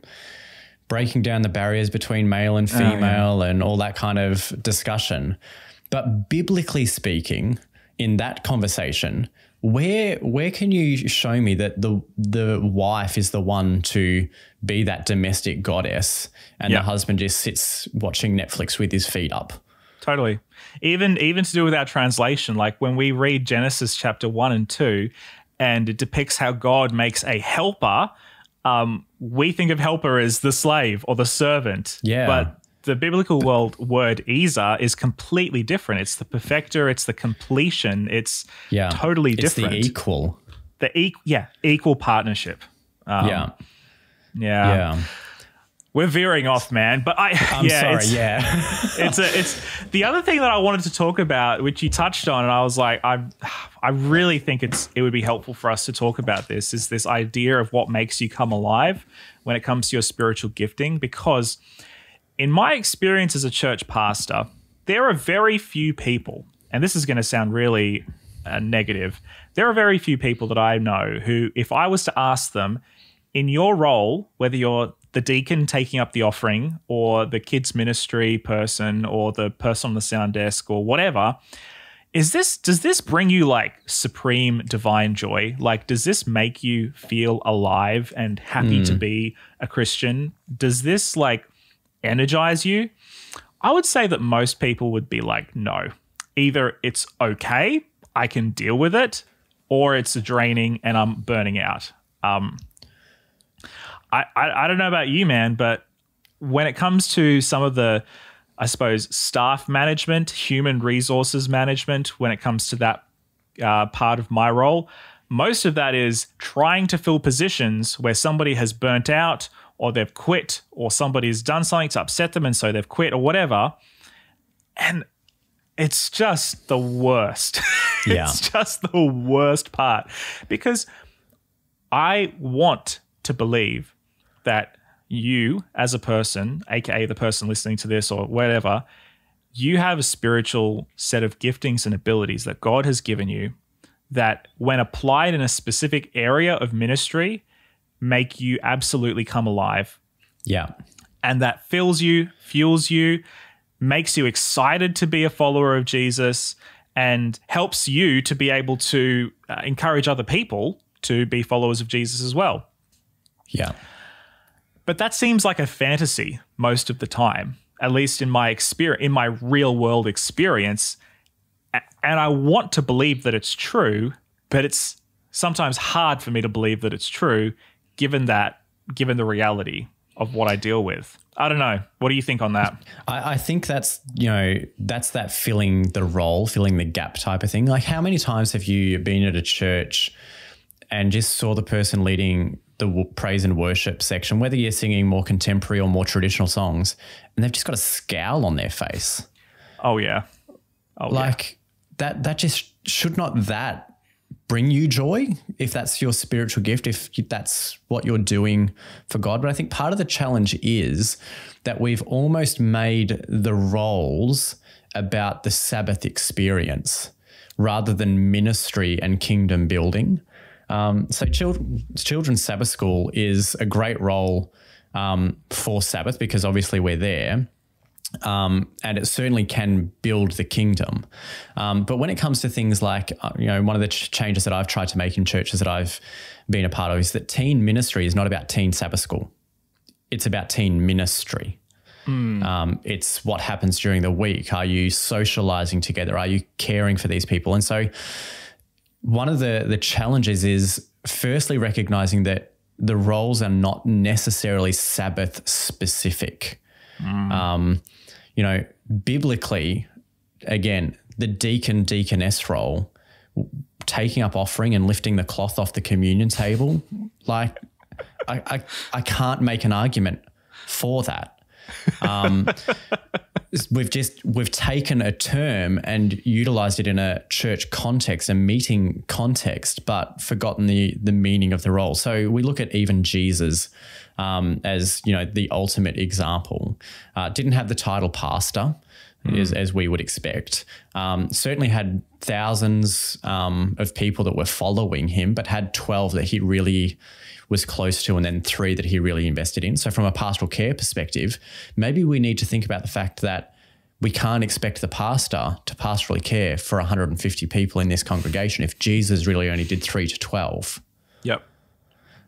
breaking down the barriers between male and female and all that kind of discussion. But biblically speaking, in that conversation, where can you show me that the wife is the one to be that domestic goddess and the husband just sits watching Netflix with his feet up? Totally. Even to do with our translation, like when we read Genesis chapter 1 and 2 and it depicts how God makes a helper, we think of helper as the slave or the servant. Yeah. But the biblical word Ezer is completely different. It's the perfecter. It's the completion. It's totally different. It's the equal. Equal partnership. Yeah. We're veering off, man. But I'm sorry. It's the other thing that I wanted to talk about, which you touched on, and I was like, I really think it would be helpful for us to talk about this, is this idea of what makes you come alive when it comes to your spiritual gifting. Because in my experience as a church pastor, there are very few people, and this is going to sound really negative, there are very few people that I know who, if I was to ask them, in your role, whether you're the deacon taking up the offering, or the kids ministry person, or the person on the sound desk, or whatever, does this bring you like supreme divine joy? Like, does this make you feel alive and happy to be a Christian? Does this like energize you? I would say that most people would be like, no. Either it's okay, I can deal with it, or it's draining and I'm burning out. I don't know about you, man, but when it comes to some of the, I suppose, staff management, human resources management, when it comes to that part of my role, most of that is trying to fill positions where somebody has burnt out, or they've quit, or somebody's done something to upset them and so they've quit, or whatever. And it's just the worst. Yeah. It's just the worst part, because I want to believe that you as a person, aka the person listening to this or whatever, you have a spiritual set of giftings and abilities that God has given you that, when applied in a specific area of ministry, make you absolutely come alive. Yeah. And that fills you, fuels you, makes you excited to be a follower of Jesus, and helps you to be able to encourage other people to be followers of Jesus as well. Yeah. But that seems like a fantasy most of the time, at least in my experience, in my real world experience. And I want to believe that it's true, but it's sometimes hard for me to believe that it's true, given the reality of what I deal with. I don't know. What do you think on that? I think that's that filling the role, filling the gap type of thing. Like, how many times have you been at a church and just saw the person leading the praise and worship section, whether you're singing more contemporary or more traditional songs, and they've just got a scowl on their face? Oh, yeah. That just should not that bring you joy if that's your spiritual gift, if that's what you're doing for God. But I think part of the challenge is that we've almost made the roles about the Sabbath experience rather than ministry and kingdom building. So Children's Sabbath School is a great role for Sabbath, because obviously we're there. And it certainly can build the kingdom. But when it comes to things like, one of the changes that I've tried to make in churches that I've been a part of is that teen ministry is not about teen Sabbath school. It's about teen ministry. It's what happens during the week. Are you socializing together? Are you caring for these people? And so one of the challenges is firstly recognizing that the roles are not necessarily Sabbath specific. Biblically, again, the deacon-deaconess role, taking up offering and lifting the cloth off the communion table, like I can't make an argument for that. We've taken a term and utilized it in a church context, a meeting context, but forgotten the meaning of the role. So we look at even Jesus as the ultimate example. Didn't have the title pastor, as we would expect. Certainly had thousands of people that were following him, but had 12 that he really was close to, and then 3 that he really invested in. So from a pastoral care perspective, maybe we need to think about the fact that we can't expect the pastor to pastorally care for 150 people in this congregation if Jesus really only did 3 to 12. Yep.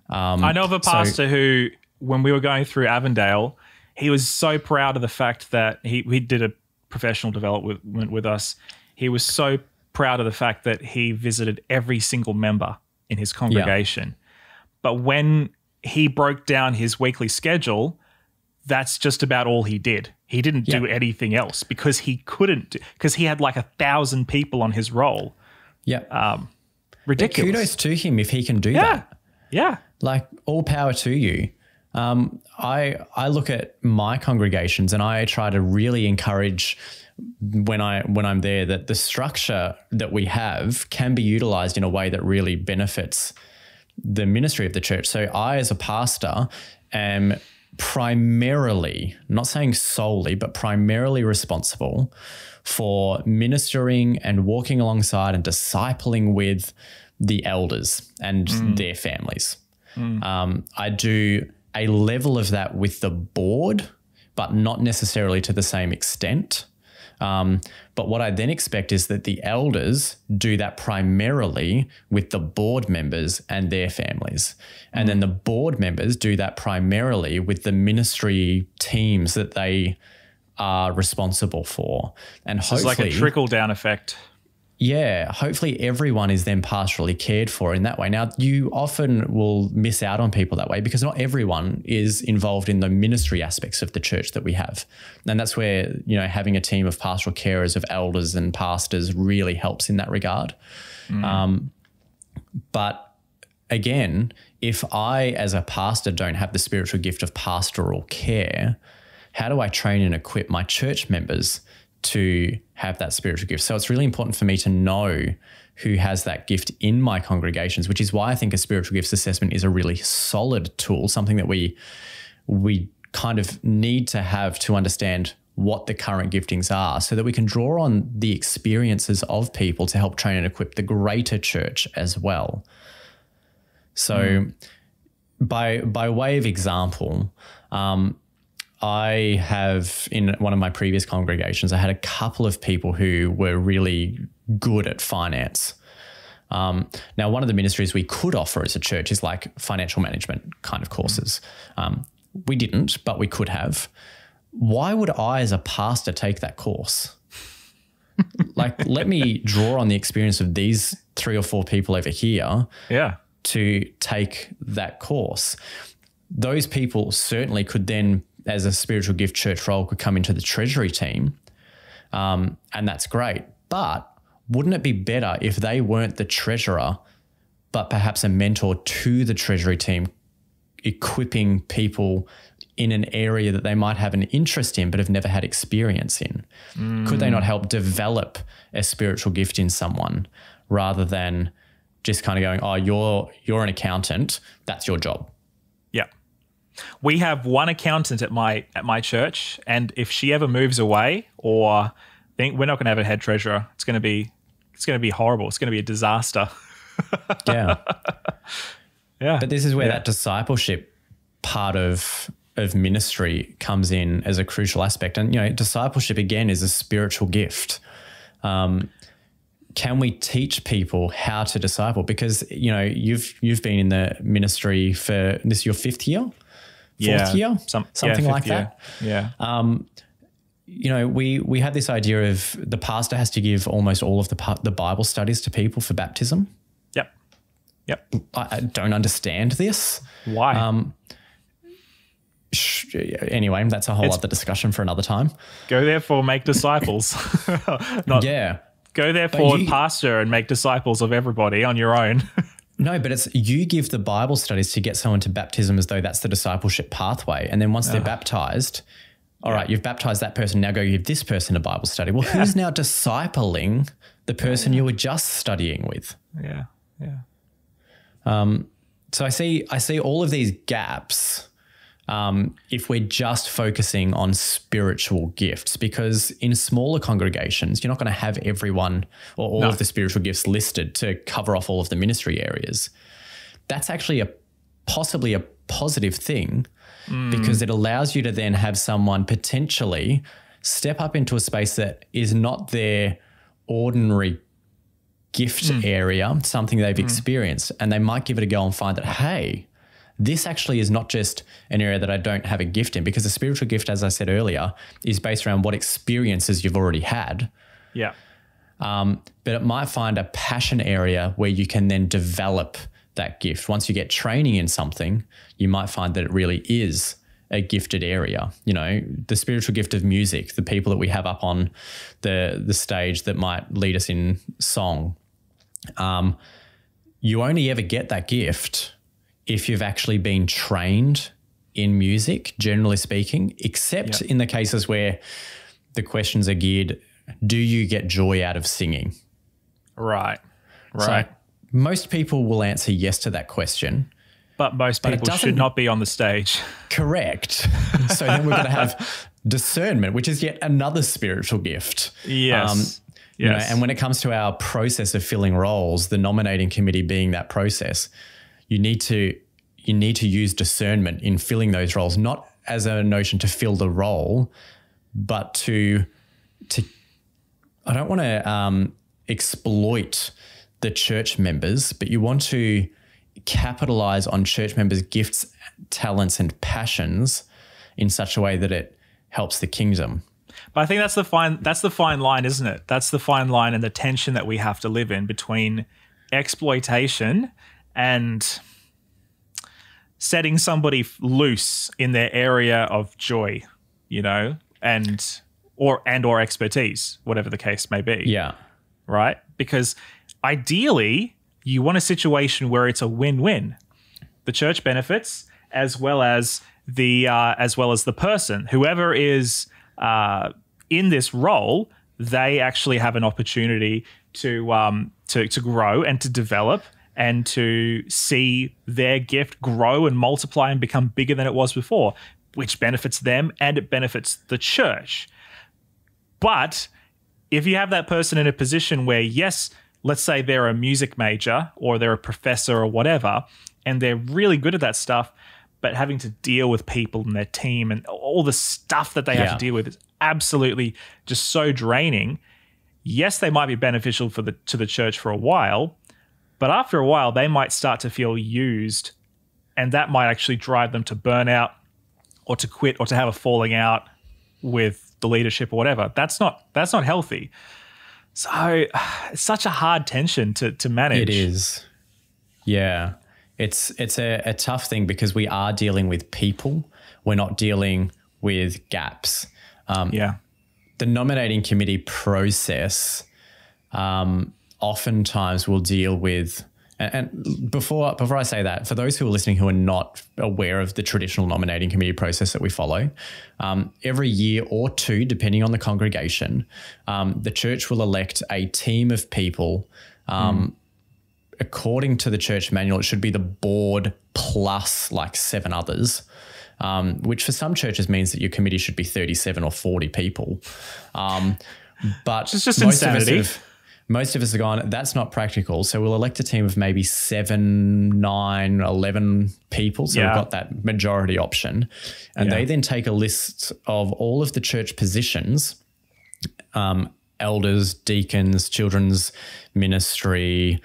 I know of a pastor who, when we were going through Avondale, he was so proud of the fact that he did a professional development with us. He was so proud of the fact that he visited every single member in his congregation. Yeah. But when he broke down his weekly schedule, that's just about all he did. He didn't do anything else because he couldn't, because he had like 1,000 people on his roll. Yeah. Ridiculous. But kudos to him if he can do that. Yeah. Like, all power to you. I look at my congregations and I try to really encourage when I'm there that the structure that we have can be utilized in a way that really benefits the ministry of the church. So I, as a pastor, am primarily, not saying solely, but primarily responsible for ministering and walking alongside and discipling with the elders and their families. I do a level of that with the board, but not necessarily to the same extent. But what I then expect is that the elders do that primarily with the board members and their families. And then the board members do that primarily with the ministry teams that they are responsible for. And hopefully, it's like a trickle-down effect. Yeah, hopefully everyone is then pastorally cared for in that way. Now, you often will miss out on people that way because not everyone is involved in the ministry aspects of the church that we have. And that's where, having a team of pastoral carers, of elders and pastors really helps in that regard. But again, if I as a pastor don't have the spiritual gift of pastoral care, how do I train and equip my church members to have that spiritual gift? So it's really important for me to know who has that gift in my congregations, which is why I think a spiritual gifts assessment is a really solid tool, something that we kind of need to have to understand what the current giftings are so that we can draw on the experiences of people to help train and equip the greater church as well. So by way of example, I have, in one of my previous congregations, I had a couple of people who were really good at finance. Now, one of the ministries we could offer as a church is like financial management kind of courses. We didn't, but we could have. Why would I as a pastor take that course? Like, let me draw on the experience of these 3 or 4 people over here to take that course. Those people certainly could then, as a spiritual gift church role, could come into the treasury team, and that's great. But wouldn't it be better if they weren't the treasurer, but perhaps a mentor to the treasury team, equipping people in an area that they might have an interest in but have never had experience in? Could they not help develop a spiritual gift in someone rather than just kind of going, oh, you're an accountant, that's your job? Yeah. We have one accountant at my church, and if she ever moves away, or we're not going to have a head treasurer, it's going to be horrible. It's going to be a disaster. Yeah. Yeah. But this is where that discipleship part of ministry comes in as a crucial aspect. And, discipleship, again, is a spiritual gift. Can we teach people how to disciple? Because, you've been in the ministry for this, your 5th year? 4th year? Something like that. Yeah. We have this idea of the pastor has to give almost all of the Bible studies to people for baptism. Yep. I don't understand this. Why? Anyway, that's a whole other discussion for another time. Go therefore make disciples. Go therefore and pastor and make disciples of everybody on your own. No, but it's you give the Bible studies to get someone to baptism as though that's the discipleship pathway. And then once they're baptized, all right, you've baptized that person, now go give this person a Bible study. Well, who's now discipling the person you were just studying with? Yeah. So I see all of these gaps if we're just focusing on spiritual gifts, because in smaller congregations, you're not going to have everyone or all of the spiritual gifts listed to cover off all of the ministry areas. That's actually possibly a positive thing because it allows you to then have someone potentially step up into a space that is not their ordinary gift area, something they've experienced, and they might give it a go and find that, hey, this actually is not just an area that I don't have a gift in, because a spiritual gift, as I said earlier, is based around what experiences you've already had. Yeah. But it might find a passion area where you can then develop that gift. Once you get training in something, you might find that it really is a gifted area. The spiritual gift of music, the people that we have up on the stage that might lead us in song. You only ever get that gift if you've actually been trained in music, generally speaking, except in the cases where the questions are geared, do you get joy out of singing? Right. So most people will answer yes to that question. But most people should not be on the stage. Correct. So then we're going to have discernment, which is yet another spiritual gift. Yes. And when it comes to our process of filling roles, the nominating committee being that process, you need to you need to use discernment in filling those roles, not as a notion to fill the role, but to I don't want to exploit the church members, but you want to capitalize on church members' gifts, talents, and passions in such a way that it helps the kingdom. But I think that's the fine line, isn't it? That's the fine line and the tension that we have to live in between exploitation and setting somebody loose in their area of joy, you know, and or expertise, whatever the case may be. Yeah. Right? Because ideally, you want a situation where it's a win-win. The church benefits as well as the person. Whoever is in this role, they actually have an opportunity to grow and to develop and to see their gift grow and multiply and become bigger than it was before, which benefits them and it benefits the church. But if you have that person in a position where, yes, let's say they're a music major or they're a professor or whatever, and they're really good at that stuff, but having to deal with people and their team and all the stuff that they have to deal with is absolutely just so draining. Yes, they might be beneficial to the church for a while, but after a while, they might start to feel used, and that might actually drive them to burnout or to quit or to have a falling out with the leadership or whatever. That's not healthy. So it's such a hard tension to manage. It is. Yeah. It's a tough thing because we are dealing with people. We're not dealing with gaps. The nominating committee process oftentimes will deal with, and before I say that, for those who are listening who are not aware of the traditional nominating committee process that we follow, every year or two, depending on the congregation, the church will elect a team of people. According to the church manual, it should be the board plus like 7 others, which for some churches means that your committee should be 37 or 40 people. But it's just insanity. Most of us are gone, that's not practical. So we'll elect a team of maybe 7, 9, 11 people. So we've got that majority option. And they then take a list of all of the church positions, elders, deacons, children's ministry,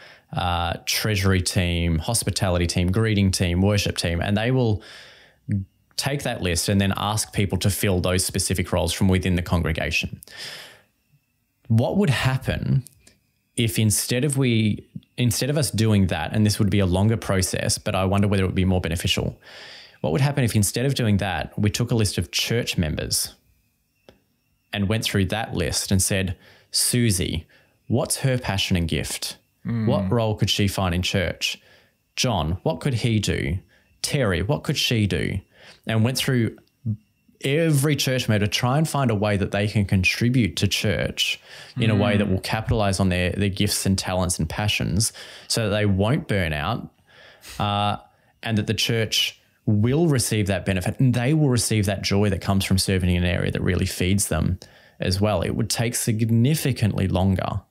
treasury team, hospitality team, greeting team, worship team, and they will take that list and then ask people to fill those specific roles from within the congregation. What would happen if instead of us doing that, and this would be a longer process, but I wonder whether it would be more beneficial, what would happen if instead of doing that, we took a list of church members and went through that list and said, Susie, what's her passion and gift? What role could she find in church? John, what could he do? Terry, what could she do? And went through every church member to try and find a way that they can contribute to church in a way that will capitalize on their gifts and talents and passions so that they won't burn out, and that the church will receive that benefit and they will receive that joy that comes from serving in an area that really feeds them as well. It would take significantly longer.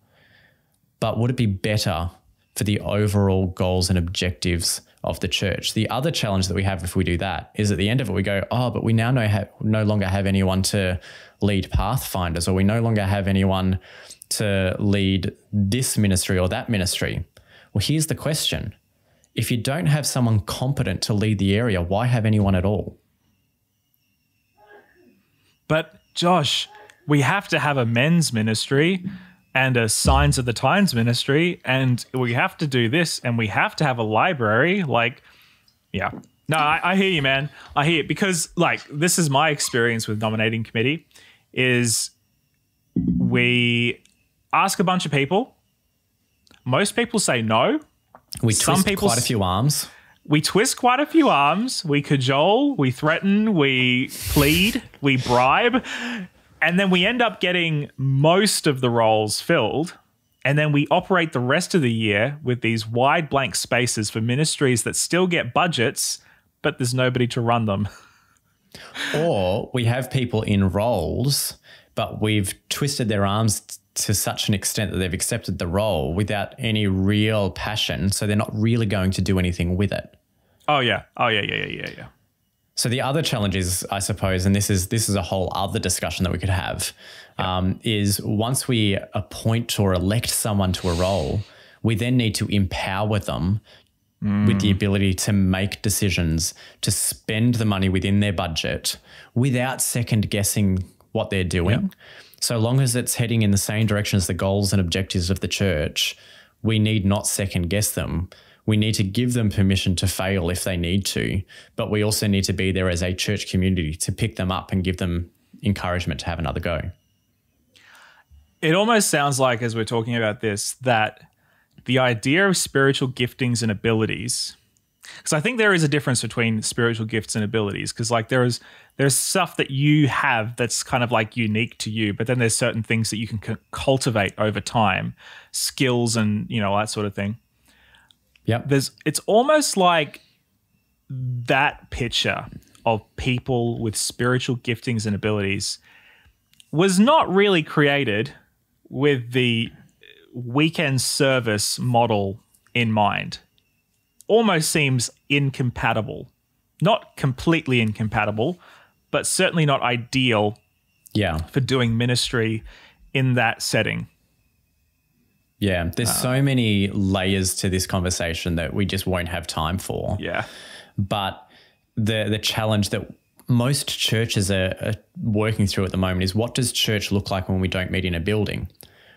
But would it be better for the overall goals and objectives of the church? The other challenge that we have if we do that is at the end of it, we go, but we now no longer have anyone to lead Pathfinders, or we no longer have anyone to lead this ministry or that ministry. Well, here's the question. If you don't have someone competent to lead the area, why have anyone at all? But Josh, we have to have a men's ministry and a Signs of the Times ministry, and we have to do this, and we have to have a library. No, I hear you, man. I hear it, because this is my experience with nominating committee is we ask a bunch of people. Most people say no. We twist quite a few arms. We twist quite a few arms. We cajole, we threaten, we plead, we bribe. And then we end up getting most of the roles filled. And then we operate the rest of the year with these wide blank spaces for ministries that still get budgets, but there's nobody to run them. Or we have people in roles, but we've twisted their arms to such an extent that they've accepted the role without any real passion. So they're not really going to do anything with it. Oh yeah. Yeah. So the other challenge is, I suppose, and this is a whole other discussion that we could have, is once we appoint or elect someone to a role, we then need to empower them with the ability to make decisions, to spend the money within their budget without second guessing what they're doing. Yep. So long as it's heading in the same direction as the goals and objectives of the church, we need not second guess them. We need to give them permission to fail if they need to, but we also need to be there as a church community to pick them up and give them encouragement to have another go. It almost sounds like, as we're talking about this, that the idea of spiritual giftings and abilities, because I think there is a difference between spiritual gifts and abilities, because like there's stuff that you have that's kind of like unique to you, but then there's certain things that you can cultivate over time, skills and, you know, that sort of thing. Yep. It's almost like that picture of people with spiritual giftings and abilities was not really created with the weekend service model in mind. Almost seems incompatible. Not completely incompatible, but certainly not ideal for doing ministry in that setting. Yeah, there's so many layers to this conversation that we just won't have time for. Yeah. But the challenge that most churches are working through at the moment is, what does church look like when we don't meet in a building?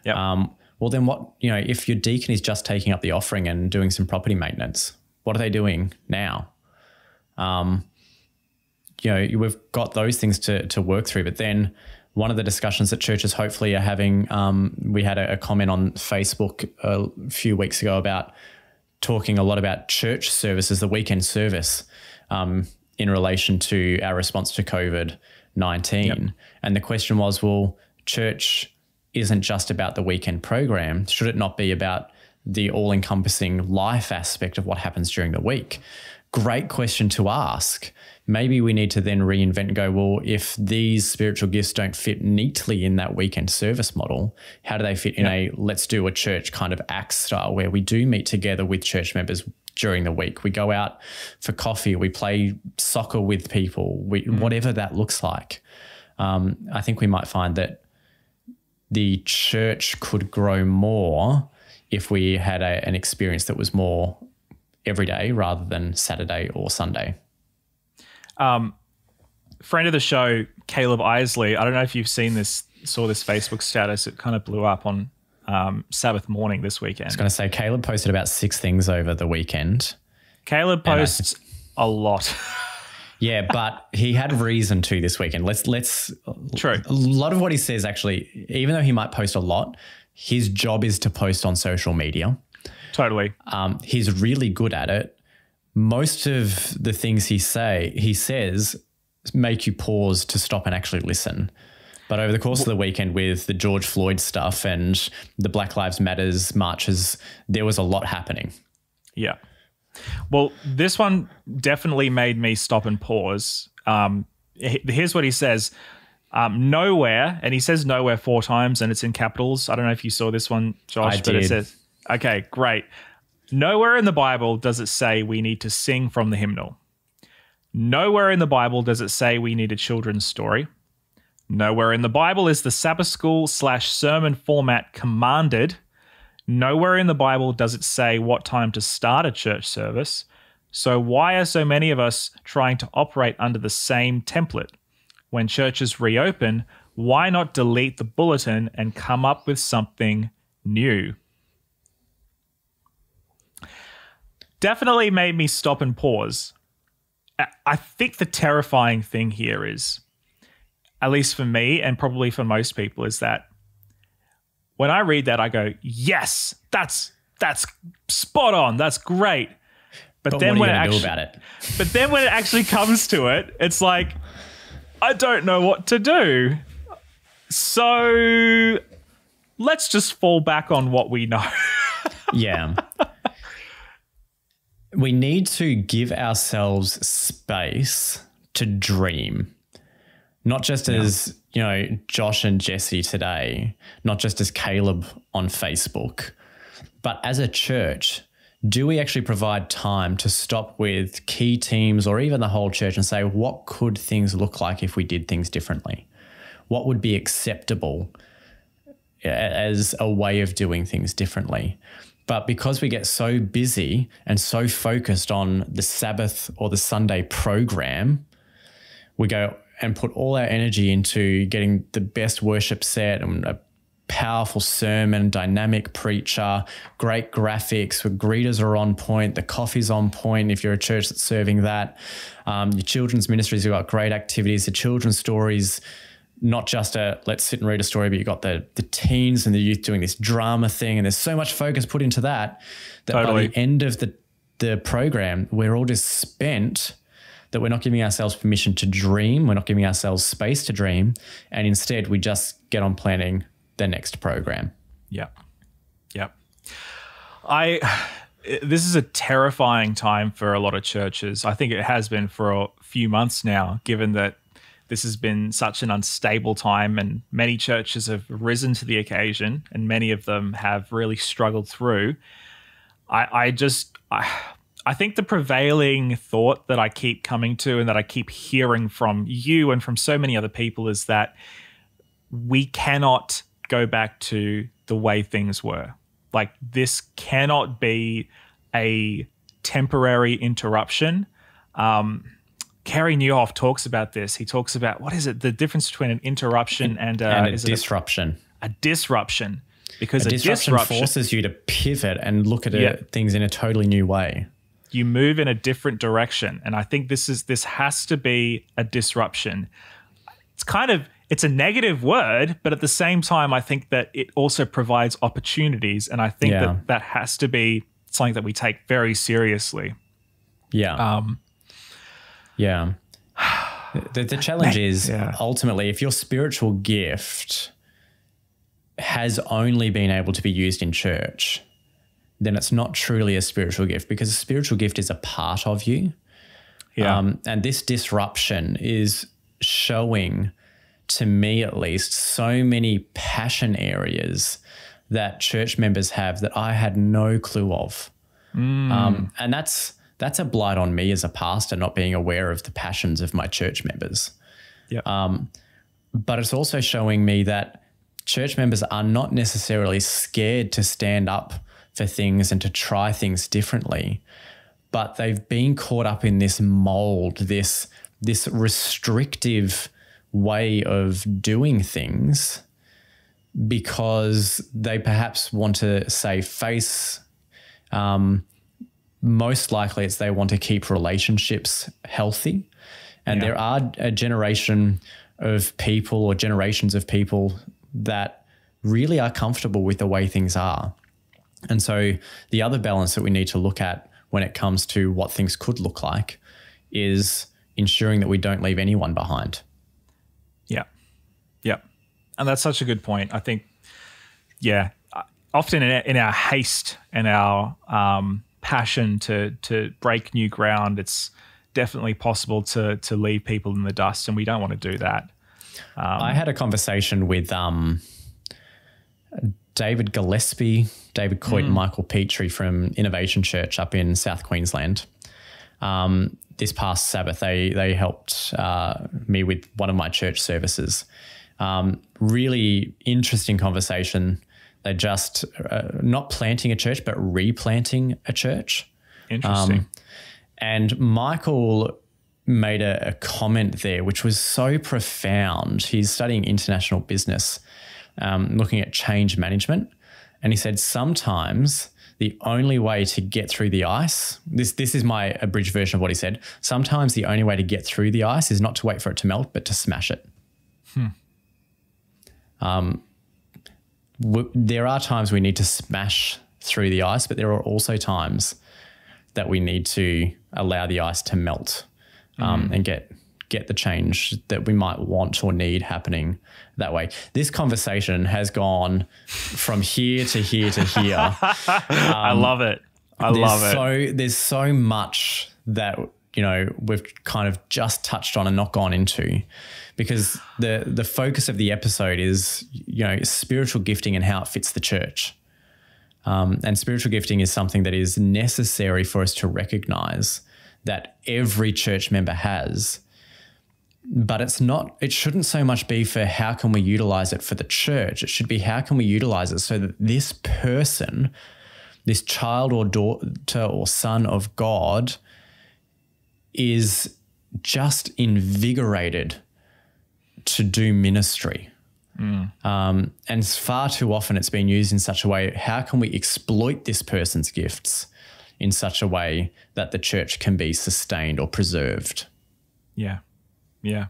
Yeah. Well, then what, you know, if your deacon is just taking up the offering and doing some property maintenance, what are they doing now? You know, we've got those things to work through, but then one of the discussions that churches hopefully are having, we had a comment on Facebook a few weeks ago about talking a lot about church services, the weekend service, in relation to our response to COVID-19. Yep. And the question was, well, church isn't just about the weekend program. Should it not be about the all-encompassing life aspect of what happens during the week? Great question to ask. Maybe we need to then reinvent and go, well, if these spiritual gifts don't fit neatly in that weekend service model, how do they fit in a let's do a church kind of Acts style, where we do meet together with church members during the week? We go out for coffee, we play soccer with people, whatever that looks like. I think we might find that the church could grow more if we had an experience that was more every day rather than Saturday or Sunday. Friend of the show, Caleb Isley, I don't know if you've saw this Facebook status. It kind of blew up on Sabbath morning this weekend. I was going to say, Caleb posted about 6 things over the weekend. Caleb posts a lot. Yeah, but he had reason to this weekend. Let's True. A lot of what he says, actually, even though he might post a lot, his job is to post on social media. Totally. He's really good at it. Most of the things he says make you pause to stop and actually listen. But over the course of the weekend, with the George Floyd stuff and the Black Lives Matters marches, there was a lot happening. Yeah. Well, this one definitely made me stop and pause. Here's what he says. Nowhere, and he says nowhere 4 times, and it's in capitals. I don't know if you saw this one, Josh, but it says, okay, great. Nowhere in the Bible does it say we need to sing from the hymnal. Nowhere in the Bible does it say we need a children's story. Nowhere in the Bible is the Sabbath school / sermon format commanded. Nowhere in the Bible does it say what time to start a church service. So why are so many of us trying to operate under the same template? When churches reopen, why not delete the bulletin and come up with something new? Definitely made me stop and pause. I think the terrifying thing here is, at least for me and probably for most people, is that when I read that, I go, yes, that's spot on. That's great. But then what are you going to do about it? But then when it actually comes to it, it's like, I don't know what to do. So let's just fall back on what we know. Yeah. We need to give ourselves space to dream. Not just as, you know, Josh and Jesse today, not just as Caleb on Facebook, but as a church do we actually provide time to stop with key teams or even the whole church and say, what could things look like if we did things differently? What would be acceptable as a way of doing things differently? But because we get so busy and so focused on the Sabbath or the Sunday program, we go and put all our energy into getting the best worship set and a powerful sermon, dynamic preacher, great graphics, the greeters are on point, the coffee's on point if you're a church that's serving that. Your children's ministries have got great activities, the children's stories, not just a let's sit and read a story, but you've got the teens and the youth doing this drama thing, and there's so much focus put into that Totally. by the end of the program, we're all just spent, that we're not giving ourselves permission to dream, we're not giving ourselves space to dream, and instead we just get on planning the next program. Yep. This is a terrifying time for a lot of churches. I think it has been for a few months now, given that this has been such an unstable time and many churches have risen to the occasion and many of them have really struggled through. I think the prevailing thought that I keep coming to and that I keep hearing from you and from so many other people is that we cannot go back to the way things were. Like, this cannot be a temporary interruption. Kerry Newhoff talks about this. He talks about, what is it? The difference between an interruption and a disruption. A disruption. Because a disruption forces you to pivot and look at things in a totally new way. You move in a different direction. And I think this has to be a disruption. It's a negative word, but at the same time, I think that it also provides opportunities. And I think that has to be something that we take very seriously. Yeah. The challenge is ultimately, if your spiritual gift has only been able to be used in church, then it's not truly a spiritual gift, because a spiritual gift is a part of you. Yeah. And this disruption is showing, to me at least, so many passion areas that church members have that I had no clue of. And that's a blight on me as a pastor, not being aware of the passions of my church members. But it's also showing me that church members are not necessarily scared to stand up for things and to try things differently, but they've been caught up in this mold, this restrictive way of doing things, because they perhaps want to save face. Most likely it's they want to keep relationships healthy. And there are a generation of people or generations of people that really are comfortable with the way things are. And so the other balance that we need to look at when it comes to what things could look like is ensuring that we don't leave anyone behind. Yeah. And that's such a good point. I think, often in our haste and our passion to break new ground, it's definitely possible to leave people in the dust, and we don't want to do that. I had a conversation with David Gillespie, David Coit, and Michael Petrie from Innovation Church up in South Queensland. This past Sabbath, they helped me with one of my church services. Really interesting conversation. They're just not planting a church, but replanting a church. Interesting. And Michael made a comment there, which was so profound. He's studying international business, looking at change management. And he said, sometimes the only way to get through the ice, this is my abridged version of what he said. Sometimes the only way to get through the ice is not to wait for it to melt, but to smash it. There are times we need to smash through the ice, but there are also times that we need to allow the ice to melt and get the change that we might want or need happening that way. This conversation has gone from here to here to here. I love it. I love it. There's so much that, we've kind of just touched on and not gone into, because the focus of the episode is, spiritual gifting and how it fits the church. And spiritual gifting is something that is necessary for us to recognize that every church member has. But it shouldn't so much be for how can we utilize it for the church. It should be how can we utilize it so that this person, this child or daughter or son of God, is just invigorated to do ministry. And far too often it's been used in such a way, how can we exploit this person's gifts in such a way that the church can be sustained or preserved? Yeah. Yeah.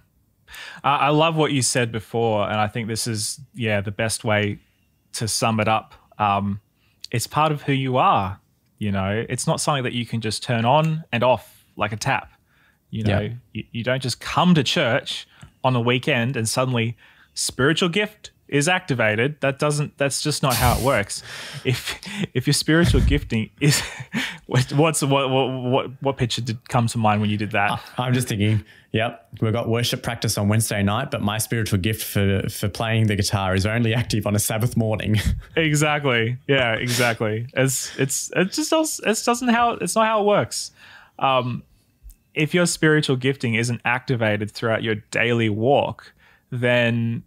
I love what you said before, and I think this is, the best way to sum it up. It's part of who you are, It's not something that you can just turn on and off like a tap. You don't just come to church on a weekend and suddenly spiritual gift is activated. That's just not how it works. If your spiritual gifting is what picture did come to mind when you did that? I'm just thinking, we've got worship practice on Wednesday night, but my spiritual gift for playing the guitar is only active on a Sabbath morning. Exactly. Yeah, exactly. It's not how it works. If your spiritual gifting isn't activated throughout your daily walk, then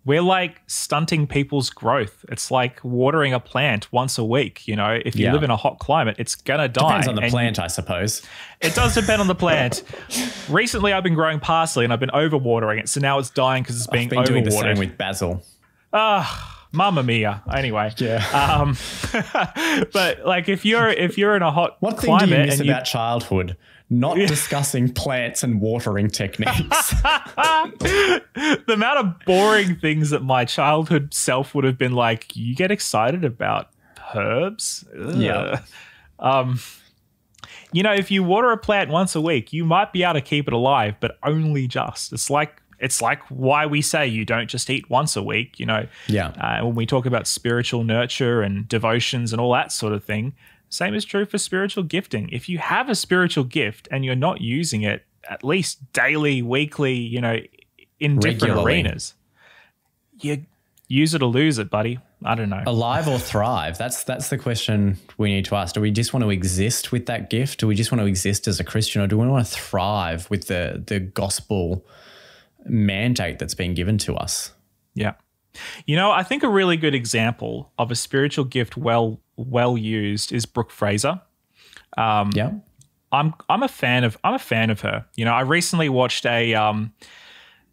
we're like stunting people's growth. It's like watering a plant once a week. If you live in a hot climate, it's going to die. Depends on the plant, I suppose. It does depend on the plant. Recently, I've been growing parsley and I've been overwatering it. So now it's dying because it's being overwatered. I've been doing the same with basil. Mamma mia. Anyway. Yeah. But like if you're in a hot what climate. What thing do you miss about childhood? Not discussing plants and watering techniques. The amount of boring things that my childhood self would have been like, you get excited about herbs? Ugh. Yeah. If you water a plant once a week, you might be able to keep it alive, but only just. It's like why we say you don't just eat once a week, when we talk about spiritual nurture and devotions and all that sort of thing. Same is true for spiritual gifting. If you have a spiritual gift and you're not using it at least daily, weekly, in different arenas, you use it or lose it, buddy. I don't know. Alive or thrive? That's the question we need to ask. Do we just want to exist with that gift? Do we just want to exist as a Christian, or do we want to thrive with the gospel mandate that's been given to us? Yeah. I think a really good example of a spiritual gift well used is Brooke Fraser. I'm a fan of her. I recently watched a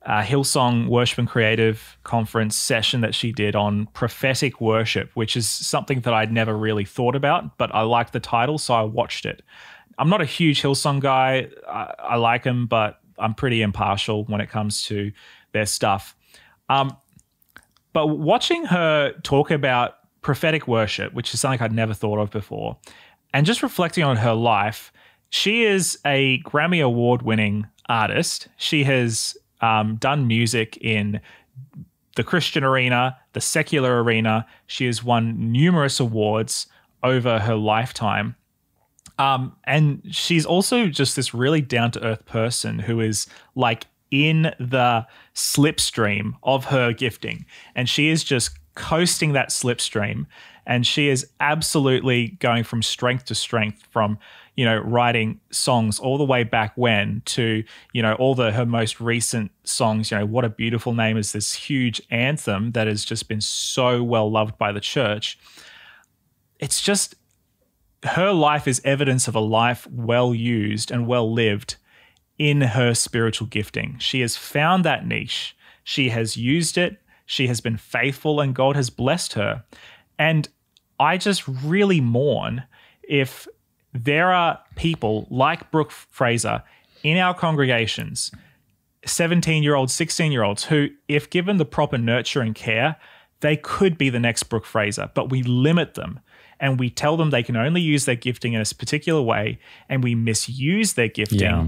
Hillsong Worship and Creative Conference session that she did on prophetic worship, which is something that I'd never really thought about, but I liked the title, so I watched it. I'm not a huge Hillsong guy. I like them, but I'm pretty impartial when it comes to their stuff. But watching her talk about prophetic worship, which is something I'd never thought of before, and just reflecting on her life, she is a Grammy Award-winning artist. She has done music in the Christian arena, the secular arena. She has won numerous awards over her lifetime. And she's also just this really down-to-earth person who is like in the slipstream of her gifting, and she is just coasting that slipstream, and she is absolutely going from strength to strength, from writing songs all the way back when to all her most recent songs. What a Beautiful Name is this huge anthem that has just been so well loved by the church. It's just, her life is evidence of a life well used and well lived in her spiritual gifting. She has found that niche. She has used it. She has been faithful, and God has blessed her. And I just really mourn if there are people like Brooke Fraser in our congregations, 17-year-olds, 16-year-olds, who, if given the proper nurture and care, they could be the next Brooke Fraser, but we limit them. And we tell them they can only use their gifting in a particular way, and we misuse their gifting. Yeah.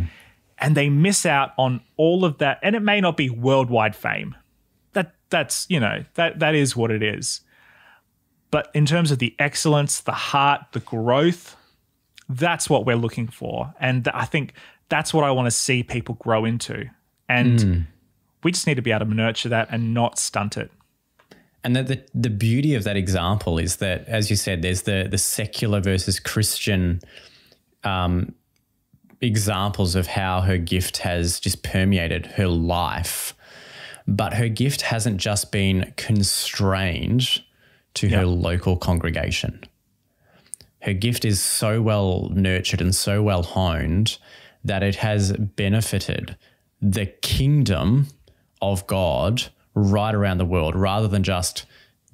And they miss out on all of that. And it may not be worldwide fame. That's that is what it is. But in terms of the excellence, the heart, the growth, that's what we're looking for. And I think that's what I want to see people grow into. And we just need to be able to nurture that and not stunt it. And the beauty of that example is that, as you said, there's the secular versus Christian examples of how her gift has just permeated her life. But her gift hasn't just been constrained to her local congregation. Her gift is so well nurtured and so well honed that it has benefited the kingdom of God right around the world, rather than just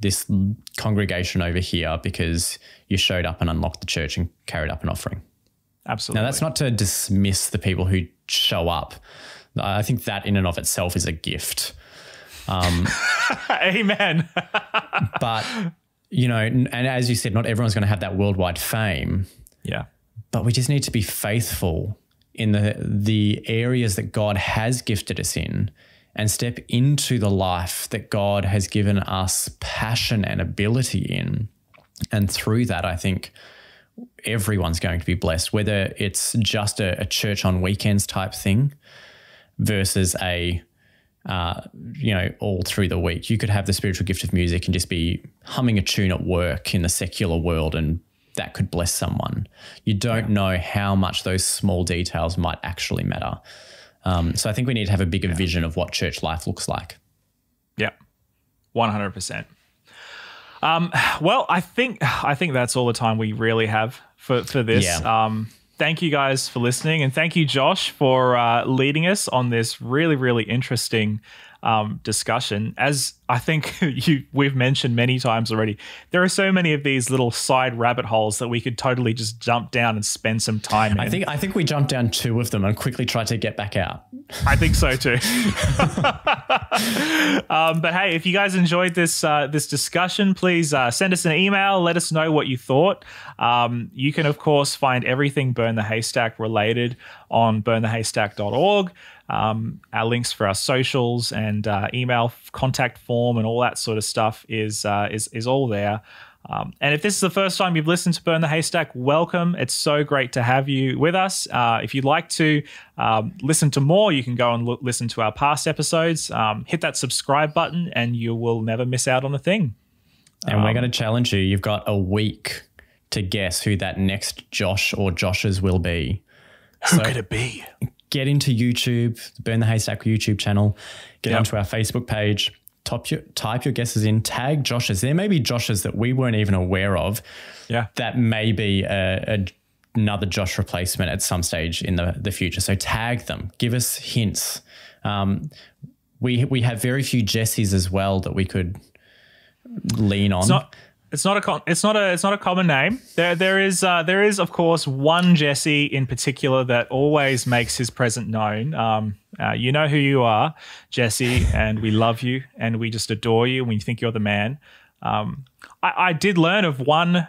this congregation over here because you showed up and unlocked the church and carried up an offering. Absolutely. Now, that's not to dismiss the people who show up. I think that in and of itself is a gift. Amen. But, you know, and as you said, not everyone's going to have that worldwide fame. Yeah. But we just need to be faithful in the areas that God has gifted us in, and step into the life that God has given us passion and ability in. And through that, I think everyone's going to be blessed, whether it's just a church on weekends type thing versus all through the week. You could have the spiritual gift of music and just be humming a tune at work in the secular world, and that could bless someone. You don't know how much those small details might actually matter. So I think we need to have a bigger vision of what church life looks like. Yeah, 100%. Well, I think that's all the time we really have for this. Yeah. Thank you guys for listening, and thank you, Josh, for leading us on this really, really interesting discussion. As I think we've mentioned many times already, there are so many of these little side rabbit holes that we could totally just jump down and spend some time in. I think we jumped down 2 of them and quickly tried to get back out. I think so too. But hey, if you guys enjoyed this discussion, please send us an email. Let us know what you thought. You can, of course, find everything Burn the Haystack related on burnthehaystack.org. Our links for our socials and email contact form and all that sort of stuff is all there. And if this is the first time you've listened to Burn the Haystack, welcome. It's so great to have you with us. If you'd like to listen to more, you can go and listen to our past episodes. Hit that subscribe button and you will never miss out on a thing. And we're going to challenge you. You've got a week to guess who that next Josh or Joshes will be. Who could it be? Get into YouTube, the Burn the Haystack YouTube channel, get onto our Facebook page, type your guesses in, tag Joshes. There may be Joshes that we weren't even aware of. Yeah. That may be another Josh replacement at some stage in the future. So tag them, give us hints. We have very few Jessies as well that we could lean on. It's not a common name. There is of course one Jesse in particular that always makes his presence known. You know who you are, Jesse, and we love you and we just adore you and we think you're the man. I did learn of one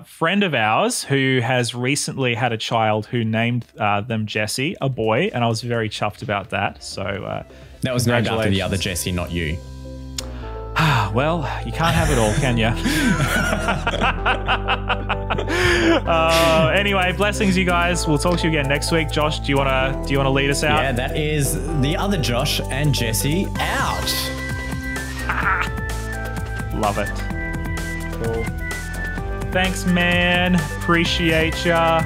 friend of ours who has recently had a child who named them Jesse, a boy, and I was very chuffed about that. So that was named after the other Jesse, not you. Well, you can't have it all, can you? Anyway, blessings, you guys. We'll talk to you again next week. Josh, do you wanna lead us out? Yeah, that is the other Josh and Jesse out. Love it. Cool. Thanks, man. Appreciate ya.